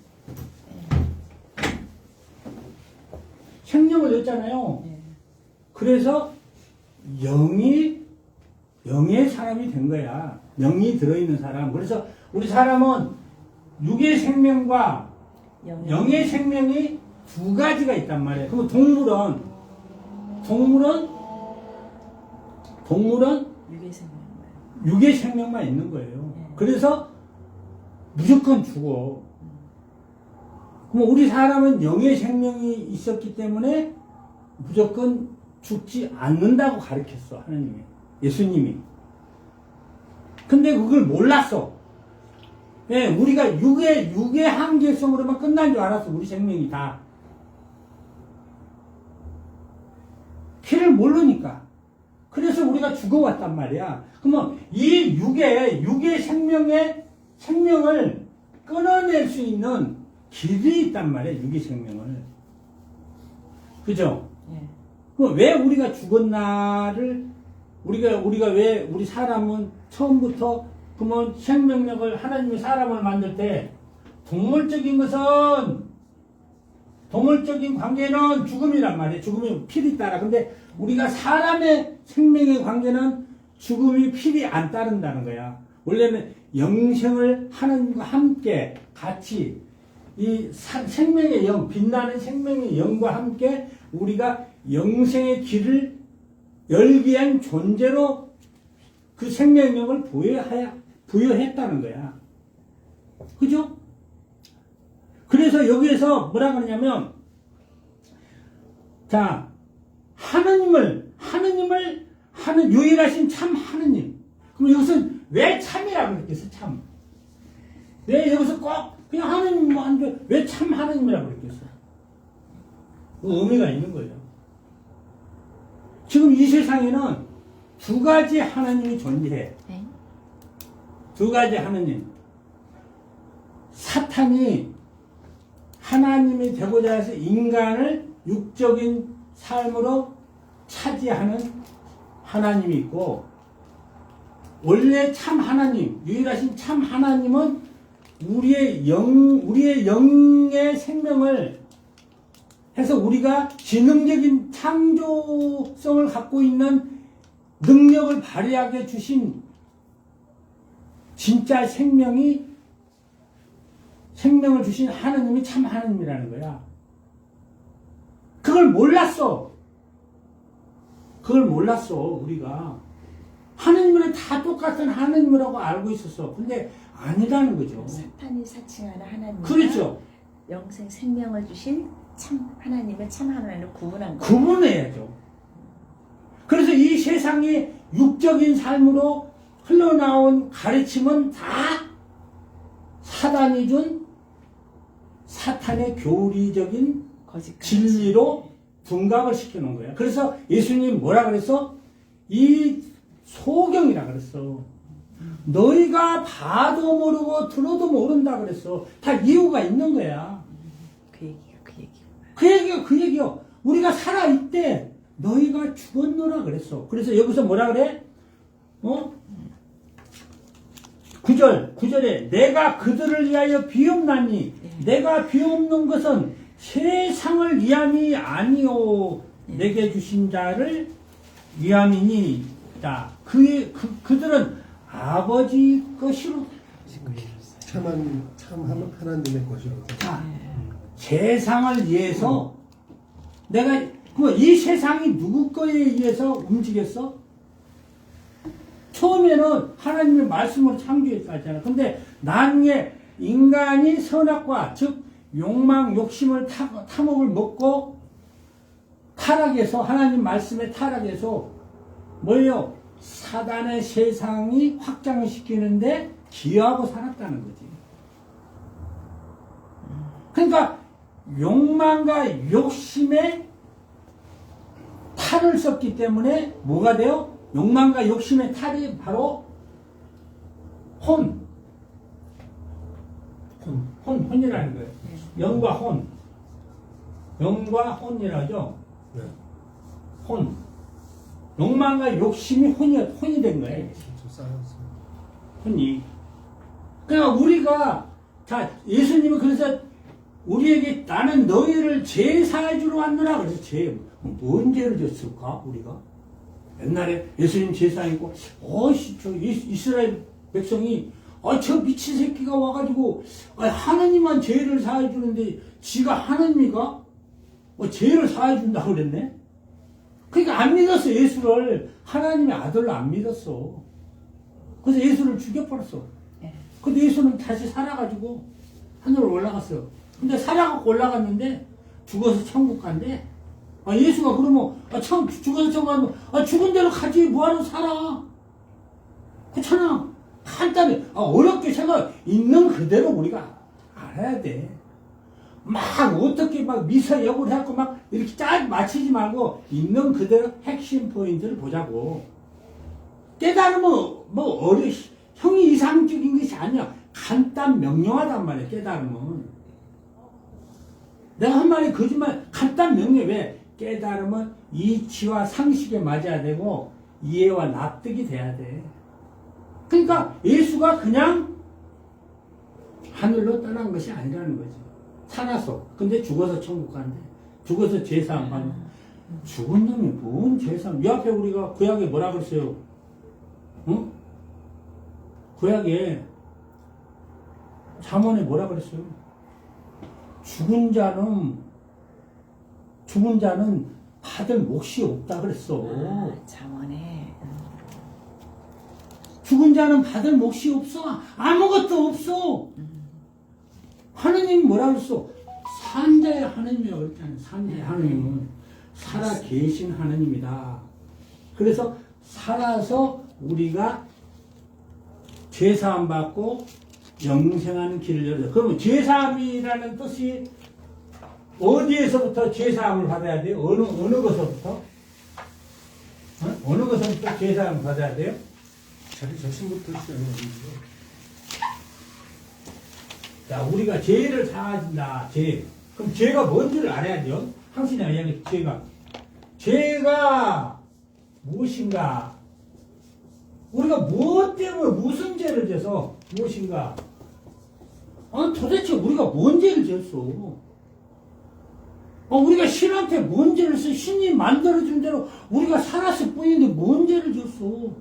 생명을 줬잖아요. 예. 그래서 영의 사람이 된 거야. 영이 들어있는 사람. 그래서 우리 사람은 육의 생명과 영의 생명이 두 가지가 있단 말이에요. 그럼 동물은 육의 생명. 육의 생명만 있는 거예요. 예. 그래서 무조건 죽어. 그럼 우리 사람은 영의 생명이 있었기 때문에 무조건 죽지 않는다고 가르쳤어, 하나님이. 예수님이. 근데 그걸 몰랐어. 예, 우리가 육의 한계성으로만 끝난 줄 알았어, 우리 생명이 다. 피를 모르니까. 그래서 우리가 죽어왔단 말이야. 그러면 이 육의 생명을 끊어낼 수 있는 길이 있단 말이야, 육의 생명을. 그죠? 예. 그럼 왜 우리가 죽었나를, 우리가 왜, 우리 사람은 처음부터, 그러면 생명력을, 하나님이 사람을 만들 때, 동물적인 관계는 죽음이란 말이에요. 죽음이 필이 따라. 근데 우리가 사람의 생명의 관계는 죽음이 필이 안 따른다는 거야. 원래는 영생을 하나님과 함께 같이 이 생명의 영, 빛나는 생명의 영과 함께 우리가 영생의 길을 열기 위한 존재로 그 생명력을 부여했다는 거야. 그죠? 그래서 여기에서 뭐라 그러냐면, 자, 하느님을 하는 유일하신 참 하느님. 그럼 여기서 왜 참이라고 그랬겠어, 참? 왜 여기서 꼭 그냥 하느님 하는데 왜 참 하느님이라고 그랬겠어? 그 의미가 있는 거예요. 지금 이 세상에는 두 가지 하나님이 존재해. 네. 두 가지 하나님. 사탄이 하나님이 되고자 해서 인간을 육적인 삶으로 차지하는 하나님이 있고, 원래 참 하나님, 유일하신 참 하나님은 우리의 영의 생명을 해서 우리가 지능적인 창조성을 갖고 있는 능력을 발휘하게 주신 진짜 생명을 주신 하나님이 참 하나님이라는 거야. 그걸 몰랐어, 우리가. 하나님은 다 똑같은 하나님이라고 알고 있었어. 근데 아니라는 거죠. 사탄이 사칭하는 하나님. 그렇죠. 영생 생명을 주신 참 하나님의 참 하나님을 구분한 거예요. 구분해야죠. 그래서 이 세상의 육적인 삶으로 흘러나온 가르침은 다 사단이 준 사탄의 교리적인 거짓 진리로 둔갑을 시켜놓은 거야. 그래서 예수님 뭐라 그랬어? 이 소경이라 그랬어. 너희가 봐도 모르고 들어도 모른다 그랬어. 다 이유가 있는 거야. 그 얘기가. 그 얘기요. 우리가 살아있대. 너희가 죽었노라 그랬어. 그래서 여기서 뭐라 그래? 9절에 내가 그들을 위하여 비옵나니 내가 비옵는 것은 세상을 위함이 아니오 내게 주신 자를 위함이니이다. 그들은 아버지 것이로 참 하나님의 것이로. 자, 세상을 위해서 내가 이 세상이 누구 거에 의해서 움직였어? 처음에는 하나님의 말씀으로 창조했다 하잖아. 근데 나중에 인간이 선악과 즉 욕망, 욕심을 탐욕을 먹고 타락해서 하나님 말씀에 타락해서 뭐예요? 사단의 세상이 확장을 시키는데 기여하고 살았다는 거지. 그러니까 욕망과 욕심에 탈을 썼기 때문에 뭐가 돼요? 욕망과 욕심의 탈이 바로 혼이라는 거예요. 영과 혼. 영과 혼이라죠. 네. 혼. 욕망과 욕심이 혼이 된 거예요. 좀 쌓였어. 혼이. 그러니까 우리가, 자, 예수님은 그래서 우리에게 나는 너희를 죄 사해주러 왔노라. 그래서 뭔 죄를 졌을까 우리가? 옛날에 예수님 제사이고 저 이스라엘 백성이 저 미친 새끼가 와가지고 하나님만 죄를 사해주는데 지가 하나님이가 죄를 사해준다고 그랬네. 그러니까 안 믿었어. 예수를 하나님의 아들로 안 믿었어. 그래서 예수를 죽여버렸어. 근데 예수는 다시 살아가지고 하늘로 올라갔어. 근데 살아갖고 올라갔는데 죽어서 천국 간대. 예수가 그러면 죽어서 천국 가면 죽은 대로 가지 뭐하러 살아. 그렇잖아. 간단히 어렵게 생각 있는 그대로 우리가 알아야 돼. 막 어떻게 막 미사역을 해갖고 막 이렇게 짜 맞히지 말고 있는 그대로 핵심 포인트를 보자고. 깨달으면 형이 이상적인 것이 아니야. 간단 명료하단 말이야. 깨달으면. 내가 한 말이 거짓말. 간단 명료해. 왜? 깨달으면 이치와 상식에 맞아야 되고 이해와 납득이 돼야 돼. 그러니까 예수가 그냥 하늘로 떠난 것이 아니라는 거지. 살아서. 근데 죽어서 천국 간대. 죽어서 죄사함 받는. 죽은 놈이 뭔 죄사함. 이 앞에 우리가 구약에 뭐라 그랬어요? 응? 구약에 잠언에 뭐라 그랬어요? 죽은 자는 받을 몫이 없다 그랬어. 잠언에. 죽은 자는 받을 몫이 없어. 아무것도 없어. 하느님 뭐라 그랬어? 산자의 하느님이라고 그랬잖아요. 산자의 하느님은 살아 계신 하느님이다. 그래서 살아서 우리가 죄사함 받고 영생하는 길을 열어줘. 그러면 죄사함이라는 뜻이 어디에서부터 죄사함을 받아야 돼요? 어느 것서부터? 어느 것서부터 죄사함을 받아야 돼요? 자기 자신부터 시작해야 되죠. 자, 우리가 죄를 사하진다. 죄. 그럼 죄가 뭔지를 알아야죠. 당신이 이야기 죄가 무엇인가? 우리가 무엇 때문에 무슨 죄를 져서 무엇인가? 도대체 우리가 뭔 죄를 졌어? 우리가 신한테 뭔 죄를 써? 신이 만들어준 대로 우리가 살았을 뿐인데 뭔 죄를 졌어?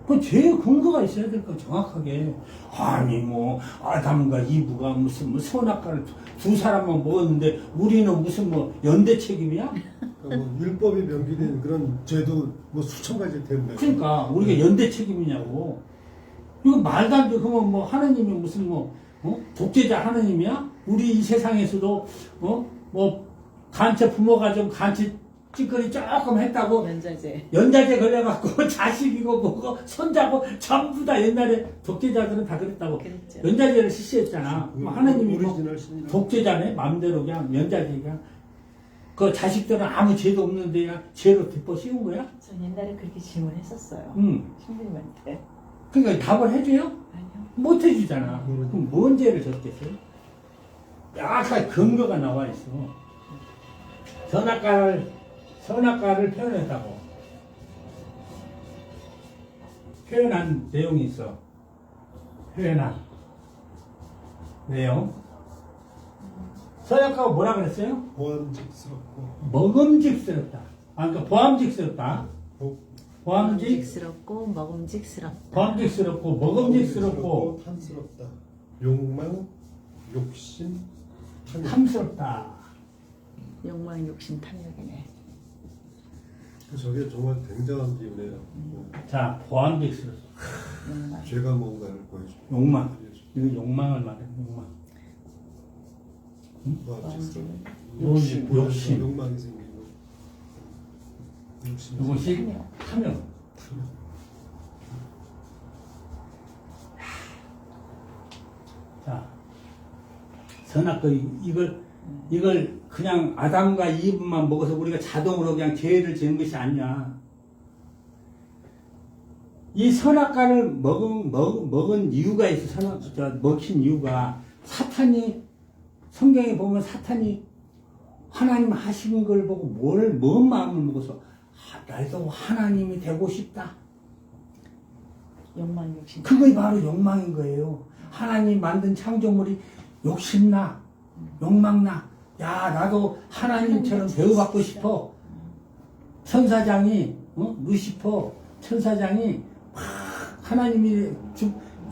그 죄의 근거가 있어야 될 거 정확하게. 아니 아담과 이브가 무슨 선악과를 두 사람만 먹었는데 우리는 무슨 연대 책임이야? 그러니까 율법이 명기된 그런 죄도 수천 가지 되는데. 그러니까 우리가 연대 책임이냐고. 이거 말도 안 돼. 그러면 하나님이 무슨 독재자 하나님이야? 우리 이 세상에서도 간첩 부모가 좀 간첩 찌꺼리 조금 했다고 연자제 걸려갖고 자식이고 뭐고 손자고 전부 다 옛날에 독재자들은 다 그랬다고. 그랬죠. 연자제를 실시했잖아. 하나님이 오리지널 신이라고. 독재자네 마음대로 그냥 연자제 그냥 그 자식들은 아무 죄도 없는데 그냥 죄로 뒷버 씌운 거야? 전 옛날에 그렇게 질문했었어요. 신부님한테. 그러니까 답을 해줘요? 아니요. 못 해주잖아. 그럼 뭔 죄를 졌겠어요? 약간 근거가 나와 있어. 선악과를 표현했다고. 표현한 내용이 있어. 표현한 내용. 선악과가 뭐라 그랬어요? 보암직스럽고 먹음직스럽다. 그러니까 보암직스럽다. 보암직스럽고 먹음직스럽다. 보암직스럽고 먹음직스럽고 탐스럽다. 욕망, 욕심, 탐스럽다. 욕망, 욕심, 탐욕이네. 저게 정말 굉장한 기운이에요. 자, 보암직스럽다. 죄가 뭔가를 보여줘. 욕망. 이거 욕망을 말해. 욕망. 보암직스럽고 욕심. 욕망이 생기고 욕심. 이것이 탐욕. 자, 선악과 이걸 그냥 아담과 이브만 먹어서 우리가 자동으로 그냥 죄를 지는 것이 아니야. 이 선악과를 먹은 이유가 있어. 먹힌 이유가 사탄이 성경에 보면 사탄이 하나님 하시는 걸 보고 뭔 마음을 먹어서 나도 하나님이 되고 싶다. 욕망, 욕심. 그게 바로 욕망인 거예요. 하나님 만든 창조물이 욕심나. 욕망나. 야, 나도 하나님처럼 대우받고 싶어. 천사장이, 루시퍼 천사장이 막 하나님이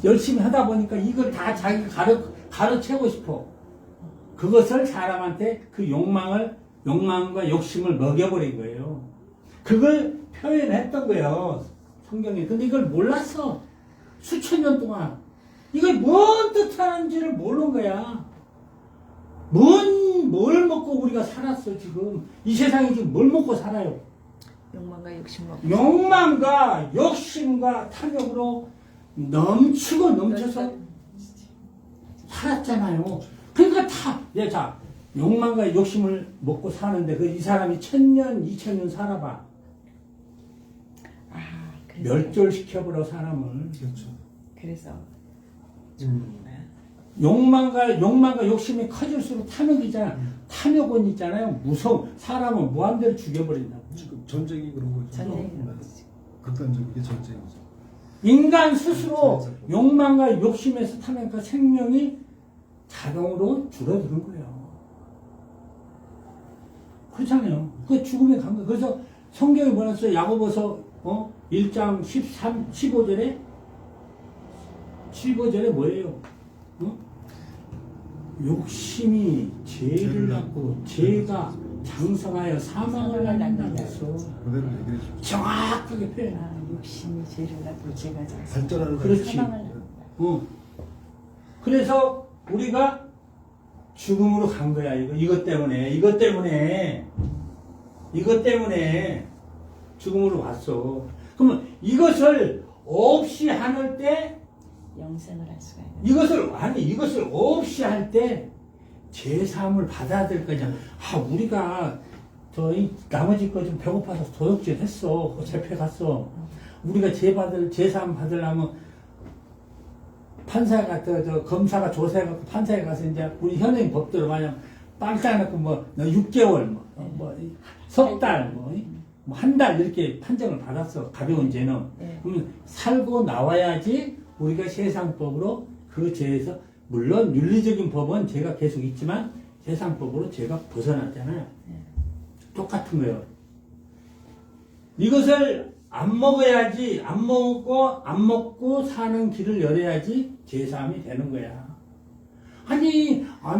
열심히 하다 보니까 이걸 다 자기가 가르치고 싶어. 그것을 사람한테 그 욕망과 욕심을 먹여버린 거예요. 그걸 표현했던 거예요. 성경에. 근데 이걸 몰랐어. 수천 년 동안. 이걸 뭔 뜻하는지를 모르는 거야. 뭘 먹고 우리가 살았어, 지금. 이 세상에 지금 뭘 먹고 살아요? 욕망과 욕심 먹고. 욕망과 욕심과 탐욕으로 넘치고 넘쳐서 살았잖아요. 그러니까 자, 욕망과 욕심을 먹고 사는데 이 사람이 1000년, 2000년 살아봐. 그래서. 멸절시켜버려, 사람을. 그렇죠. 그래서. 욕망과 욕심이 커질수록 탐욕이잖아. 탐욕은 있잖아요. 사람을 무한대로 죽여버린다고. 지금 전쟁이 그런 거죠. 전쟁이 극단적인 게 전쟁이죠. 인간 스스로 욕망과 욕심에서 타니까 생명이 자동으로 줄어드는 거예요. 그렇잖아요. 그 죽음에 간 거예요. 그래서 성경에 뭐라 써요? 야고보서 1장 15절에 뭐예요? 욕심이 죄를 낳고 죄가 장성하여 사망을 낳는다고 했어. 그대로 얘기해 주죠. 정확하게 표현해. 욕심이 죄를 낳고 죄가 장사. 발전하는 그렇지. 사망을 그래서 우리가 죽음으로 간 거야. 이것 때문에 죽음으로 왔어. 그러면 이것을 없이 하는 때, 영생을 할 수가 있는. 이것을 없이 할 때 제사함을 받아야 될 거냐. 우리가 나머지 거 좀 배고파서 도둑질 했어. 재패 갔어. 우리가 제사함 받으려면 판사가 검사가 조사해갖고 판사에 가서 이제 우리 현행 법대로 만약 빵 따놓고 너 6개월 석 달 한 달 이렇게 판정을 받았어. 가벼운 죄는. 그러면 살고 나와야지 우리가 세상법으로 그 죄에서, 물론 윤리적인 법은 죄가 계속 있지만 세상법으로 죄가 벗어났잖아요. 똑같은 거예요. 이것을 안 먹고 사는 길을 열어야지 제사함이 되는 거야.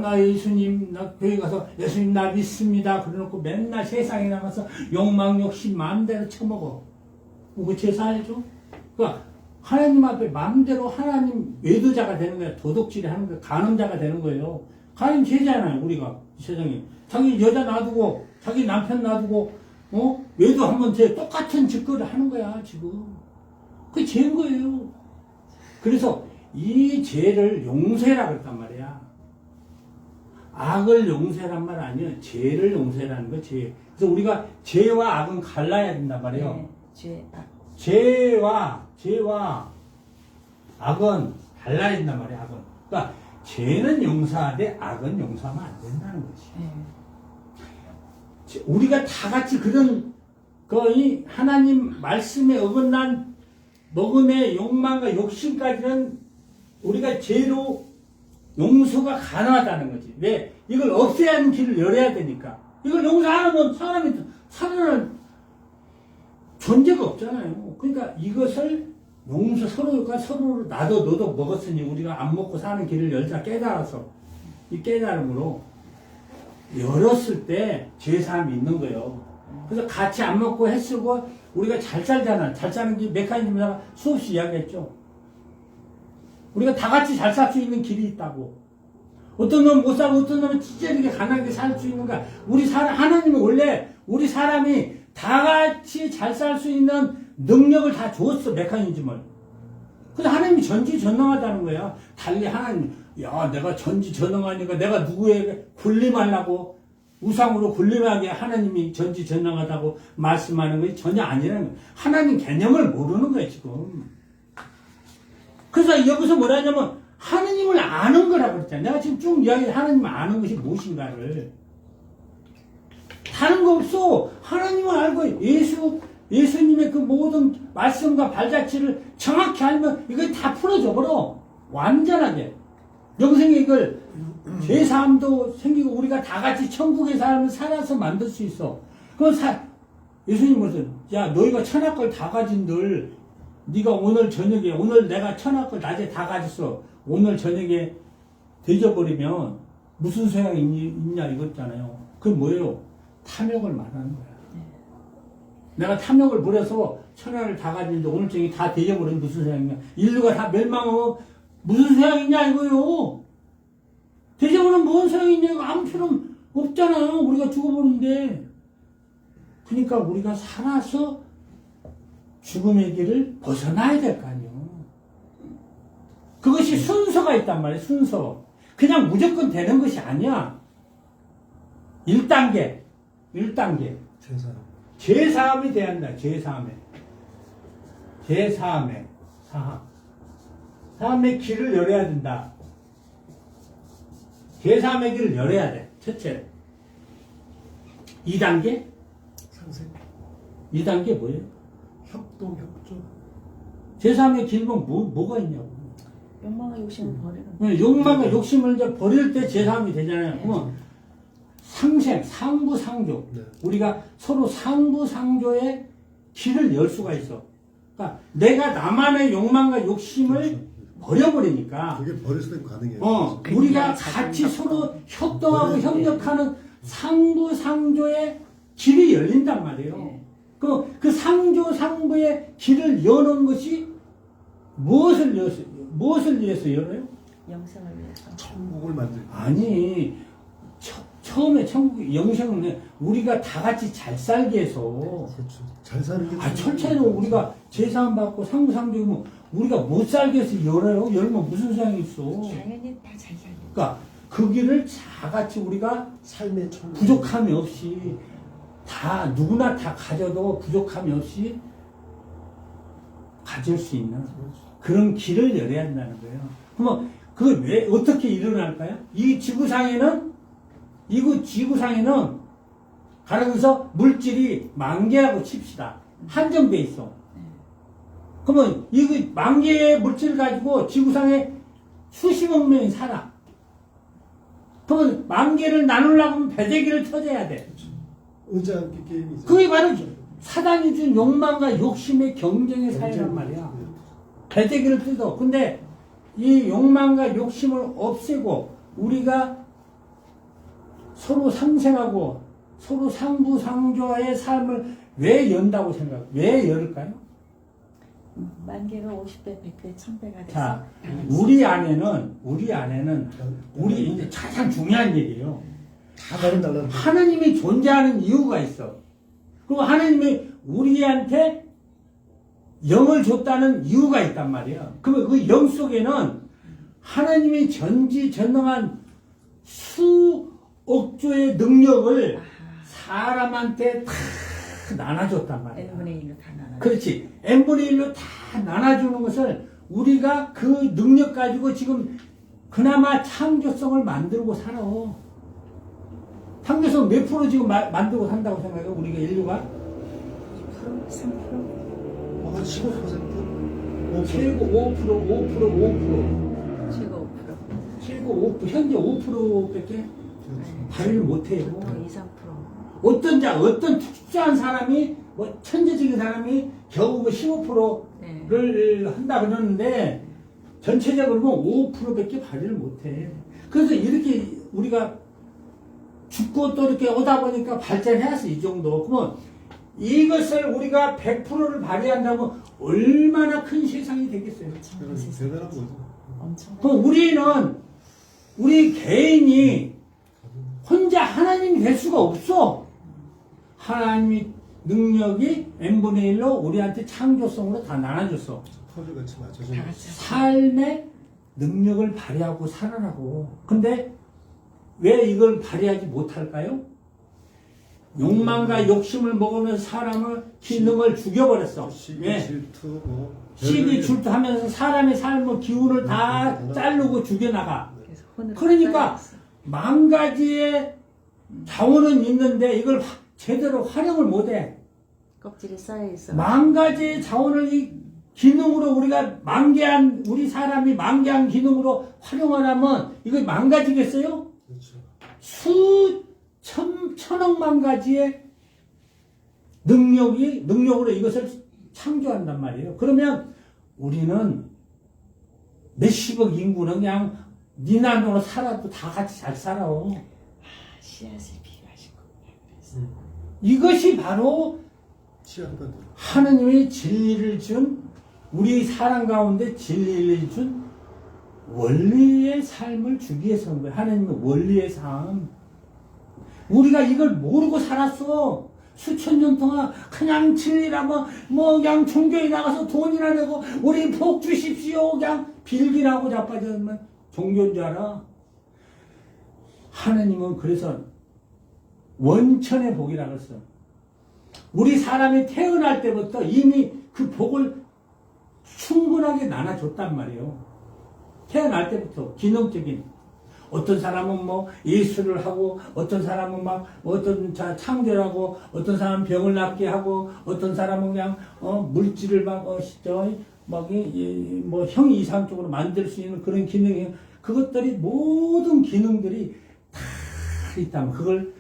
나 예수님, 나 교회 가서 예수님 나 믿습니다. 그래놓고 맨날 세상에 나가서 욕망, 욕심 마음대로 처먹어. 그 제사해줘? 그러니까 하나님 앞에 마음대로 하나님 외도자가 되는 거야. 도둑질이 하는 거야. 간음자가 되는 거예요. 하나님 죄잖아요, 우리가. 이 세상에. 자기 여자 놔두고, 자기 남편 놔두고, 외도 한번 똑같은 짓거리를 하는 거야, 지금. 그게 죄인 거예요. 그래서 이 죄를 용서해라 그랬단 말이야. 악을 용서란 말 아니에요. 죄를 용서라는 거, 죄. 그래서 우리가 죄와 악은 갈라야 된단 말이에요. 죄와 악은 갈라야 된단 말이에요, 악은. 그러니까 죄는 용서하되 악은 용서하면 안 된다는 거지. 우리가 다 같이 그런 거의 하나님 말씀에 어긋난 먹음의 욕망과 욕심까지는 우리가 죄로 용서가 가능하다는 거지. 왜? 이걸 없애야 하는 길을 열어야 되니까. 이걸 용서 안 하면 사람이 살아날 존재가 없잖아요. 그러니까 이것을 서로가 서로를 나도 너도 먹었으니 우리가 안 먹고 사는 길을 열자 깨달아서 이 깨달음으로 열었을 때 죄사함이 있는 거예요. 그래서 같이 안 먹고 해쓰고 우리가 잘 살잖아. 잘 사는 게 메커니즘에다가 수없이 이야기했죠. 우리가 다 같이 잘 살 수 있는 길이 있다고. 어떤 놈은 못 살고 어떤 놈은 찌질하게 가난하게 살 수 있는 거야. 하나님은 원래 우리 사람이 다 같이 잘 살 수 있는 능력을 다 줬어, 메커니즘을. 근데 하나님이 전지전능하다는 거야. 달리 하나님, 내가 전지전능하니까 내가 누구에게 군림하려고 우상으로 군림하게 하나님이 전지전능하다고 말씀하는 것이 전혀 아니라는 거야. 하나님 개념을 모르는 거야, 지금. 그래서 여기서 뭐라 하냐면 하나님을 아는 거라고 그랬잖아. 내가 지금 쭉 이야기해 하나님을 아는 것이 무엇인가를. 다른 거 없어. 하나님을 알고 예수님의 그 모든 말씀과 발자취를 정확히 알면 이거 다 풀어져 버려. 완전하게. 영생의 이걸 죄사함도 생기고 우리가 다 같이 천국의 삶을 살아서 만들 수 있어. 예수님 무슨 야 너희가 천하 걸 다 가진들 네가 오늘 저녁에 오늘 내가 천하 걸 낮에 다 가졌어. 오늘 저녁에 되져버리면 무슨 소용이 있냐 이거잖아요. 그게 뭐예요? 탐욕을 말하는 거야. 내가 탐욕을 부려서 천하를 다 가지는데 오늘 저녁에 다 되져버리면 무슨 소용이냐. 인류가 다 멸망하면 무슨 소용이 있냐 이거요. 되져버리면 뭔 소용이 있냐 이거 아무 필요 없잖아요. 우리가 죽어버리는데. 그러니까 우리가 살아서 죽음의 길을 벗어나야 될 거 아니에요. 그것이 순서가 있단 말이에요. 순서. 그냥 무조건 되는 것이 아니야. 1단계. 제사함. 죄사함이 돼야 한다. 죄사함에. 죄사함에. 사함의 길을 열어야 된다. 죄사함의 길을 열어야 돼. 첫째. 2단계? 상생. 2단계 뭐예요? 협동, 협조. 죄사함의 길은 뭐가 있냐고. 욕망과 욕심을 버리는 욕망과 욕심을 이제 버릴 때 죄사함이 되잖아요. 그러면 상생, 상부상조. 네. 우리가 서로 상부상조의 길을 열 수가 있어. 그러니까 내가 나만의 욕망과 욕심을 그렇죠. 버려버리니까 그게 버릴 수 있는 가능해요. 우리가 같이 서로 협동하고 협력하는 상부상조의 길이 열린단 말이에요. 네. 그 상조 상부의 길을 여는 것이 무엇을 위해서 열어요? 영생을 위해서. 천국을 만들. 아니 처음에 천국 영생은 우리가 다 같이 잘 살게 해서 그렇죠. 잘 사는 게. 철저히로 우리가 제사함 받고 상부상조면 우리가 못 살게 해서 열어요. 열면 무슨 소용이 있어. 당연히 다 잘 살고. 그러니까 그 길을 다 같이 우리가 삶의 천국. 부족함이 없이 다 누구나 다 가져도 부족함이 없이 가질 수 있는 그런 길을 열어야 한다는 거예요. 그러면 그게 왜 어떻게 일어날까요? 이 지구상에는 가르면서 물질이 만개라고 칩시다. 한정돼 있어. 그러면 이 만개의 물질을 가지고 지구상에 수십억 명이 살아. 그러면 만개를 나누려고 하면 배대기를 터져야 돼. 의자 앉기 게임이죠. 그게 바로 사단이 준 욕망과 욕심의 경쟁의 사회란 말이야. 배대기를 뜯어. 근데 이 욕망과 욕심을 없애고 우리가 서로 상생하고 서로 상부상조의 삶을 왜 연다고 생각해요? 왜 열을까요? 만개가 50배, 100배, 1000배가 돼서. 자, 우리 안에는 우리 이제 가장 중요한 얘기예요. 다 다른 달라. 하나님이 존재하는 이유가 있어. 그리고 하나님이 우리한테 영을 줬다는 이유가 있단 말이에요. 그러면 그 영 속에는 하나님이 전지전능한 수억조의 능력을 사람한테 다 나눠줬단 말이에요. n분의 1로 다 나눠. 그렇지. n분의 1로 다 나눠주는 것을 우리가 그 능력 가지고 지금 그나마 창조성을 만들고 살아. 창조성 몇 프로 지금 만들고 산다고 생각해요? 우리가 인류가? 2%, 3%? 한 15%? 최고 5%. 최고 5%. 최고 5%. 현재 5%밖에 발휘를 못해요. 보통 2, 3%. 어떤 특수한 사람이, 뭐, 천재적인 사람이 겨우 15%를 한다 그러는데, 전체적으로 보면 5%밖에 발휘를 못해. 그래서 이렇게 우리가 죽고 또 이렇게 오다 보니까 발전해왔어, 이 정도. 그러면 이것을 우리가 100%를 발휘한다면 얼마나 큰 세상이 되겠어요. 대단한 거죠. 엄청. 그럼 우리 개인이 혼자 하나님이 될 수가 없어. 하나님이 능력이 n분의 1로 우리한테 창조성으로 다 나눠줬어. 퍼즐같이 맞춰주는 거죠. 삶의 능력을 발휘하고 살아라고. 근데 왜 이걸 발휘하지 못할까요? 욕망과 욕심을 먹으면서 사람을 기능을 죽여버렸어. 시기, 왜? 질투, 뭐. 시기 질투하면서 사람의 삶의 기운을 다 자르고 죽여나가. 그래서 혼으로 그러니까 쌓여있어. 만 가지의 자원은 있는데 이걸 제대로 활용을 못해. 껍질이 쌓여있어. 만 가지의 자원을 기능으로 우리가 만개한 우리 사람이 만개한 기능으로 활용을 하면 이거 망가지겠어요? 그렇죠. 천억만 가지의 능력으로 이것을 창조한단 말이에요. 그러면 우리는 몇십억 인구는 그냥 니나노로 살아도 다 같이 잘 살아. 씨앗을 비유하시고. 이것이 바로 치안받은. 하느님이 진리를 준 우리 사람 가운데 진리를 준 원리의 삶을 주기 위해서 한 거예요. 하느님의 원리의 삶. 우리가 이걸 모르고 살았어. 수천 년 동안 그냥 진리라고 뭐 그냥 종교에 나가서 돈이나 내고 우리 복 주십시오 그냥 빌기라고 자빠졌으면 종교인 줄 알아. 하느님은 그래서 원천의 복이라고 했어. 우리 사람이 태어날 때부터 이미 그 복을 충분하게 나눠줬단 말이에요. 태어날 때부터 기능적인. 어떤 사람은 뭐 예술을 하고, 어떤 사람은 막 어떤 창조하고, 어떤 사람은 병을 낫게 하고, 어떤 사람은 그냥 물질을 막 뭐 형이상적으로 만들 수 있는 그런 기능이, 그것들이 모든 기능들이 다 있다면 그걸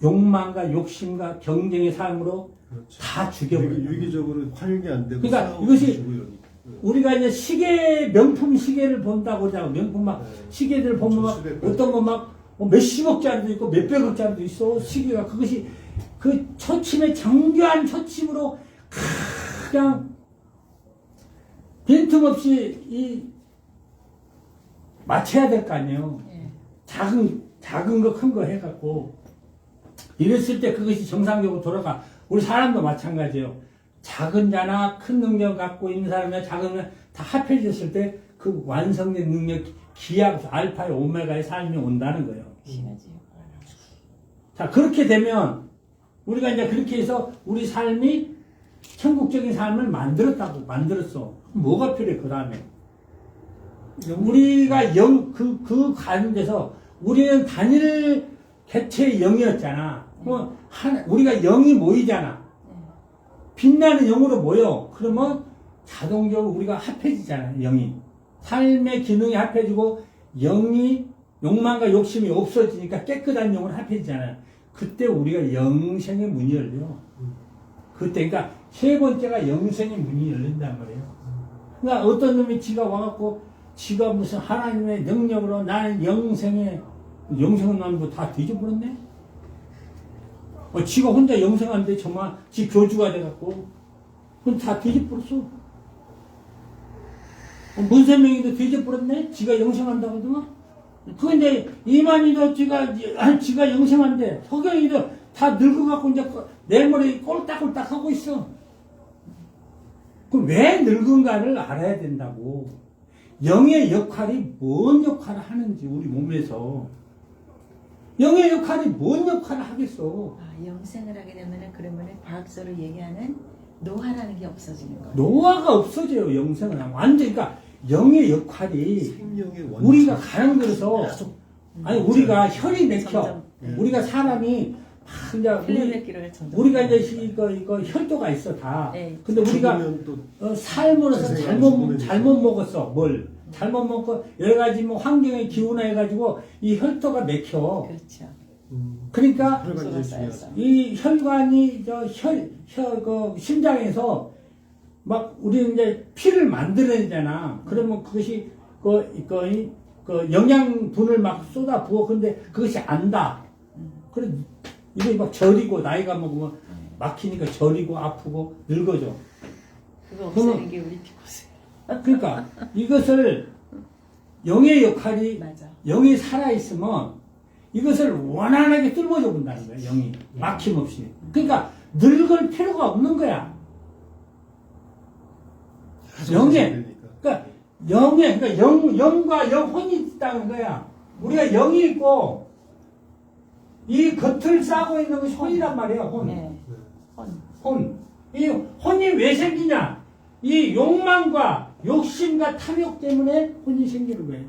욕망과 욕심과 경쟁의 삶으로 그렇죠. 다 죽여버려요. 유기적으로 활용이 안 되고. 그러니까 싸우고 이것이 지고 이러니까. 우리가 이제 시계, 명품 시계를 본다고 하자고, 명품 막 네. 시계들 보면 막 수백 어떤 거 막 몇십억짜리도 있고 몇백억짜리도 있어. 시계가 그것이 그 초침의 정교한 초침으로 그냥 빈틈없이 맞춰야 될 거 아니에요. 예. 작은 거 큰 거 해갖고 이랬을 때 그것이 정상적으로 돌아가. 우리 사람도 마찬가지예요. 작은 자나 큰 능력 갖고 있는 사람이나 작은 자 다 합해졌을 때 그 완성된 능력, 기하, 알파의 오메가의 삶이 온다는 거예요. 시가지. 자, 그렇게 되면 우리가 이제 그렇게 해서 우리 삶이 천국적인 삶을 만들었어. 뭐가 필요해, 그 다음에? 우리가 그 가운데서 우리는 단일 개체의 영이었잖아. 우리가 영이 모이잖아. 빛나는 영으로 모여. 그러면 자동적으로 우리가 합해지잖아, 영이. 삶의 기능이 합해지고, 영이, 욕망과 욕심이 없어지니까 깨끗한 영으로 합해지잖아요. 그때 우리가 영생의 문이 열려. 그때, 그러니까, 세 번째가 영생의 문이 열린단 말이에요. 그러니까 어떤 놈이 지가 와갖고, 지가 무슨 하나님의 능력으로 나는 영생의 놈도 다 뒤져버렸네? 지가 혼자 영생한데 정말 지 교주가 돼갖고 그건 다 뒤집어버렸어. 문세명이도 뒤집어버렸네. 지가 영생한다고 하더만. 그 이제 이만희도 지가 영생한데 서경이도 다 늙어갖고 이제 내 머리 꼴딱꼴딱 하고 있어. 그럼 왜 늙은가를 알아야 된다고. 영의 역할이 뭔 역할을 하는지 우리 몸에서. 영의 역할이 뭔 역할을 하겠어. 영생을 하게 되면은 그러면은 과학적으로 얘기하는 노화라는 게 없어지는 거예요. 노화가 없어져요. 영생은 완전. 그러니까 영의 역할이 생명의 원천. 우리가 가는 데서 아니 우리가 혈이 맥혀. 점점, 우리가 사람이 이제 흘려맺기를 점점. 우리가 이제 이거 혈도가 있어 다. 네. 근데 우리가 죽으면 또 삶으로서 세상에 잘못 죽으면 먹었어. 뭘 잘못 먹고 여러 가지 뭐 환경의 기운에 해가지고 이 혈도가 맥혀. 그렇죠. 그러니까 혈관이 중요하죠. 이 혈관이 그 심장에서 막 우리는 이제 피를 만들어내잖아. 그러면 그것이 그 영양분을 막 쏟아 부어. 근데 그것이 안다. 그래 이거 막 저리고 나이가 먹으면 막히니까 저리고 아프고 늙어져. 그거 없애는 게 우리 피부세요. 그러니까 이것을 영의 역할이 맞아. 영이 살아있으면 이것을 원활하게 뚫어져 본다는 거야. 영이 막힘없이. 그러니까 늙을 필요가 없는 거야. 그러니까 영과 영혼이 있다는 거야. 우리가 영이 있고 이 겉을 싸고 있는 것이 혼이란 말이야. 혼. 네. 혼. 이 혼이 왜 생기냐? 이 욕망과 욕심과 탐욕 때문에 혼이 생기는 거예요.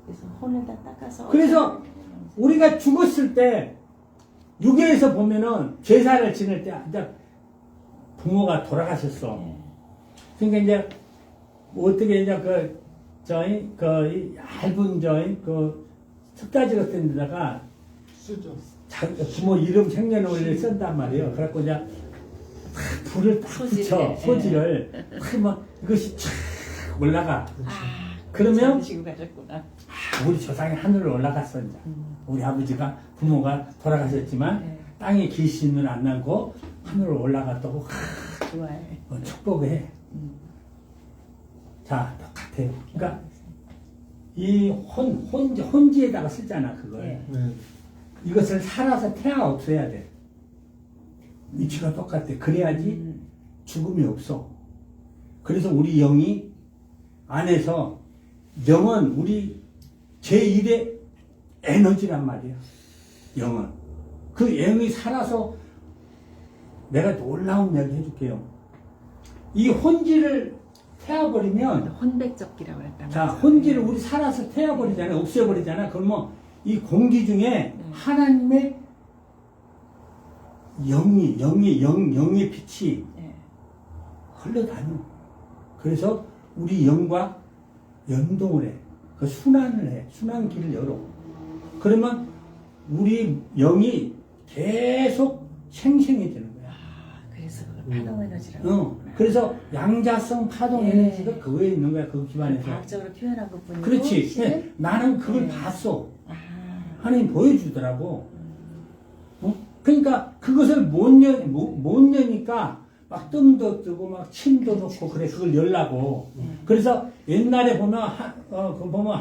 그래서 혼을 다 닦아서. 그래서 우리가 죽었을 때 유교에서 보면은 제사를 지낼 때 이제 부모가 돌아가셨어. 네. 그러니까 이제 어떻게 이제 이 얇은 석가지 같은 데다가 쓰죠. 부모 이름 생년월일 쓴단 말이에요. 그래갖고 이제 불을 딱 붙여 소지를 하면 이것이 쫙 올라가. 그러면 드시고 가셨구나. 우리 조상이 하늘로 올라갔어 이제. 우리 아버지가 부모가 돌아가셨지만 땅에 귀신을 안 나고 하늘로 올라갔다고 좋아해. 축복을 해. 자, 똑같아요. 그러니까 이 혼지에다가 쓰잖아 그걸. 네. 이것을 살아서 태아 없어야 돼. 위치가 똑같아. 그래야지 죽음이 없어. 그래서 우리 영이 안에서 영은 우리 제1의 에너지란 말이야. 영은. 그 영이 살아서 내가 놀라운 이야기 해줄게요. 이 혼지를 태워버리면 혼백적기라고 할까. 자, 혼지를 우리 살아서 태워버리잖아. 없애버리잖아. 그러면 이 공기 중에 하나님의 영의 빛이 흘러다녀. 그래서 우리 영과 연동을 해. 그 순환을 해. 순환기를 열어. 그러면 우리 영이 계속 생생해지는 거야. 그래서 파동 에너지라고. 그래서 양자성 파동 에너지가 그거에 있는 거야. 그 기반에서. 과학적으로 표현한 것뿐이고. 그렇지. 네, 나는 그걸 봤어. 하나님 보여주더라고. 그러니까 그것을 못 여니까 막 뜸도 뜨고 막 침도 넣고 그래. 그걸 열라고. 그래서 옛날에 보면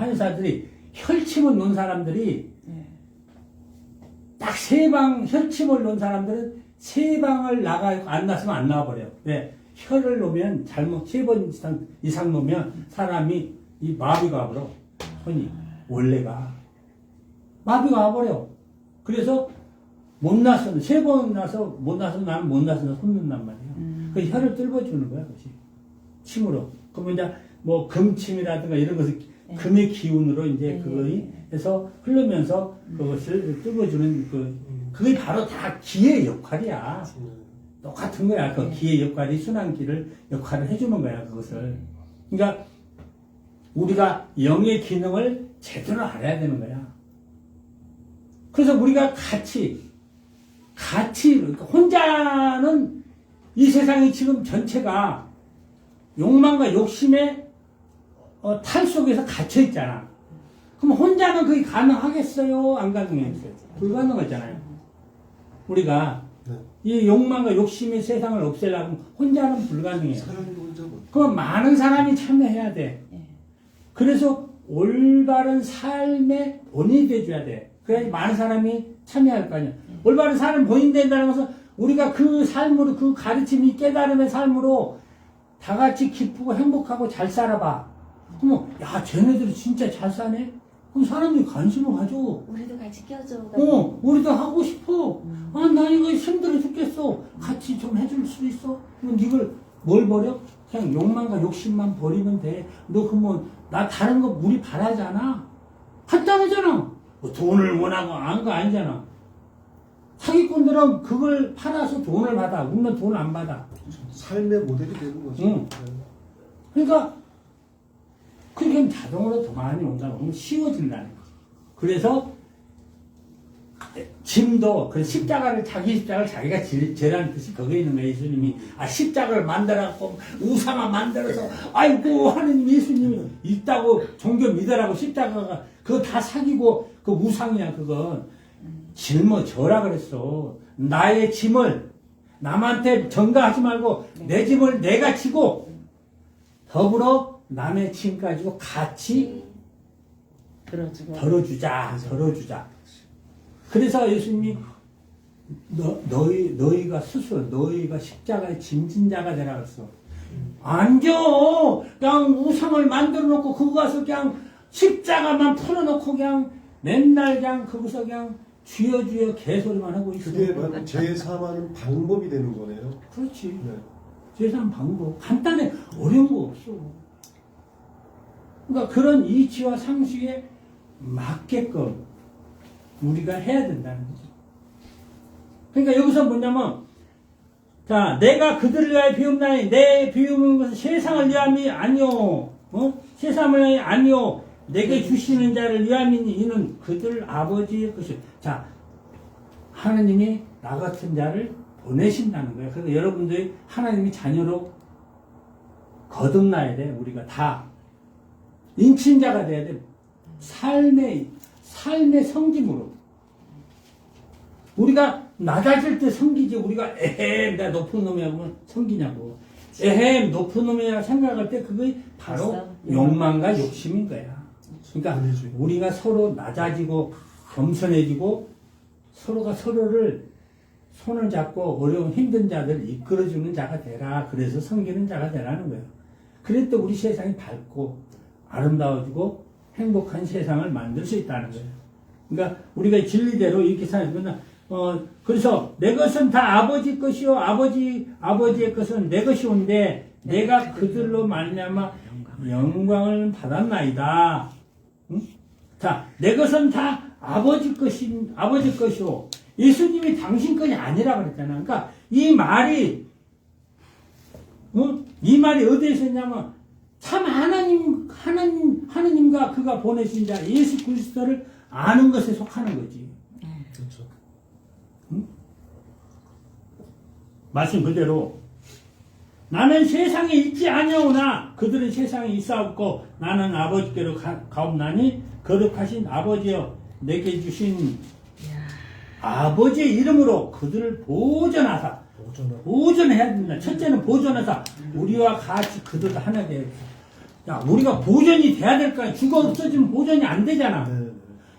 한의사들이 혈침을 놓은 사람들이 딱 세 방 혈침을 놓은 사람들은 세 방을 안 났으면 안 나와버려요. 왜? 혈을 놓으면 잘못 3번 이상 놓으면 사람이 이 마비가 와버려. 손이 원래가 마비가 와버려. 그래서 못 났어. 3번 나서 못 나서 나는 못 나서 손 넣는단 말이에요. 그 혀를 뚫어주는 거야, 그것이. 침으로. 그러면 이제 뭐 금침이라든가 이런 것을 금의 기운으로 이제 그거이 해서 흐르면서 그것을 뚫어주는 그게 바로 다 기의 역할이야. 똑같은 거야. 그 기의 역할이 순환기를 역할을 해주는 거야, 그것을. 그러니까 우리가 영의 기능을 제대로 알아야 되는 거야. 그래서 우리가 같이 그러니까 혼자는 이 세상이 지금 전체가 욕망과 욕심의 탈 속에서 갇혀 있잖아. 그럼 혼자는 그게 가능하겠어요? 안 가능해요? 불가능하잖아요. 우리가 네. 이 욕망과 욕심의 세상을 없애려면 혼자는 불가능해요. 사람이 혼자 못. 그럼 많은 사람이 참여해야 돼. 그래서 올바른 삶의 본인이 돼줘야 돼. 그래야지 많은 사람이 참여할 거 아니야. 올바른 삶을 본인 된다는 것은 우리가 그 삶으로, 그 가르침이 깨달음의 삶으로 다 같이 기쁘고 행복하고 잘 살아봐. 그러면, 야, 쟤네들이 진짜 잘 사네? 그럼 사람들이 관심을 가져. 우리도 같이 껴줘. 우리도 하고 싶어. 아, 나 이거 힘들어 죽겠어. 같이 좀 해줄 수 있어? 그럼 이걸 뭘 버려? 그냥 욕망과 욕심만 버리면 돼. 너 그러면, 나 다른 거 우리 바라잖아. 간단하잖아. 뭐 돈을 원하고 안 거 아니잖아. 사기꾼들은 그걸 팔아서 돈을 받아. 우리는 돈을 안 받아. 삶의 모델이 되는 거죠. 응. 그러니까 그렇게 하면 자동으로 더 많이 온다고 하면 쉬워진다는 거지. 그래서 짐도 그 십자가를 자기 십자가를 자기가 재라는 뜻이 거기에 있는 거예요. 예수님이 십자가를 만들어갖고 우상을 만들어서 아이고 하는 예수님이 있다고 종교 믿으라고 십자가가 그거 다 사기고 그 우상이야. 그건 짊어져라 그랬어. 나의 짐을 남한테 전가하지 말고 내 짐을 내가 지고 더불어 남의 짐 가지고 같이 덜어주자. 그래서 예수님이 너희가 스스로 너희가 십자가의 짐진 자가 되라 그랬어. 안줘. 그냥 우상을 만들어 놓고 그거 가서 그냥 십자가만 풀어놓고 그냥 맨날 그냥 거기서 그냥 주여 개소리만 하고 있어. 그게 바로 제사하는 방법이 되는 거네요. 그렇지. 네. 제사하는 방법. 간단해. 어려운 거 없어. 그러니까 그런 이치와 상식에 맞게끔 우리가 해야 된다는 거죠. 그러니까 여기서 뭐냐면 자, 내가 그들을 위하여 비움나니 내 비움은 것은 세상을 위함이 아니요. 세상을 위함이 아니요. 내게 주시는 자를 위함이니 이는 그들 아버지의 것이요. 자, 하나님이 나 같은 자를 보내신다는 거예요. 그래서 여러분들이 하나님이 자녀로 거듭나야 돼. 우리가 다 인친자가 돼야 돼. 삶의 성김으로. 우리가 낮아질 때 성기지. 우리가 에헴 내가 높은 놈이야 그러면 성기냐고. 에헴 높은 놈이야 생각할 때 그게 바로 욕망과 욕심인 거야. 그러니까 우리가 서로 낮아지고 겸손해지고 서로가 서로를 손을 잡고 어려운 힘든 자들을 이끌어주는 자가 되라. 그래서 섬기는 자가 되라는 거예요. 그래야 또 우리 세상이 밝고 아름다워지고 행복한 세상을 만들 수 있다는 거예요. 그러니까 우리가 진리대로 이렇게 살면 그래서 내 것은 다 아버지 것이요 아버지의 것은 내 것이온데 내가 그들로 말미암아 영광을 받았나이다. 응? 자, 내 것은 다 아버지 것이요. 예수님이 당신 것이 아니라 그랬잖아. 그러니까 이 말이 어디에서 있냐면 참 하나님과 그가 보내신 자 예수 그리스도를 아는 것에 속하는 거지. 그렇죠. 응? 말씀 그대로 나는 세상에 있지 아니하오나 그들은 세상에 있사옵고 나는 아버지께로 가옵나니 거룩하신 아버지여 내게 주신 아버지의 이름으로 그들을 보존하사 보존해야 된다. 첫째는 보존하사 우리와 같이 그들도 하나 되어 야, 우리가 보존이 돼야 될까? 죽어 없어지면 보존이 안 되잖아.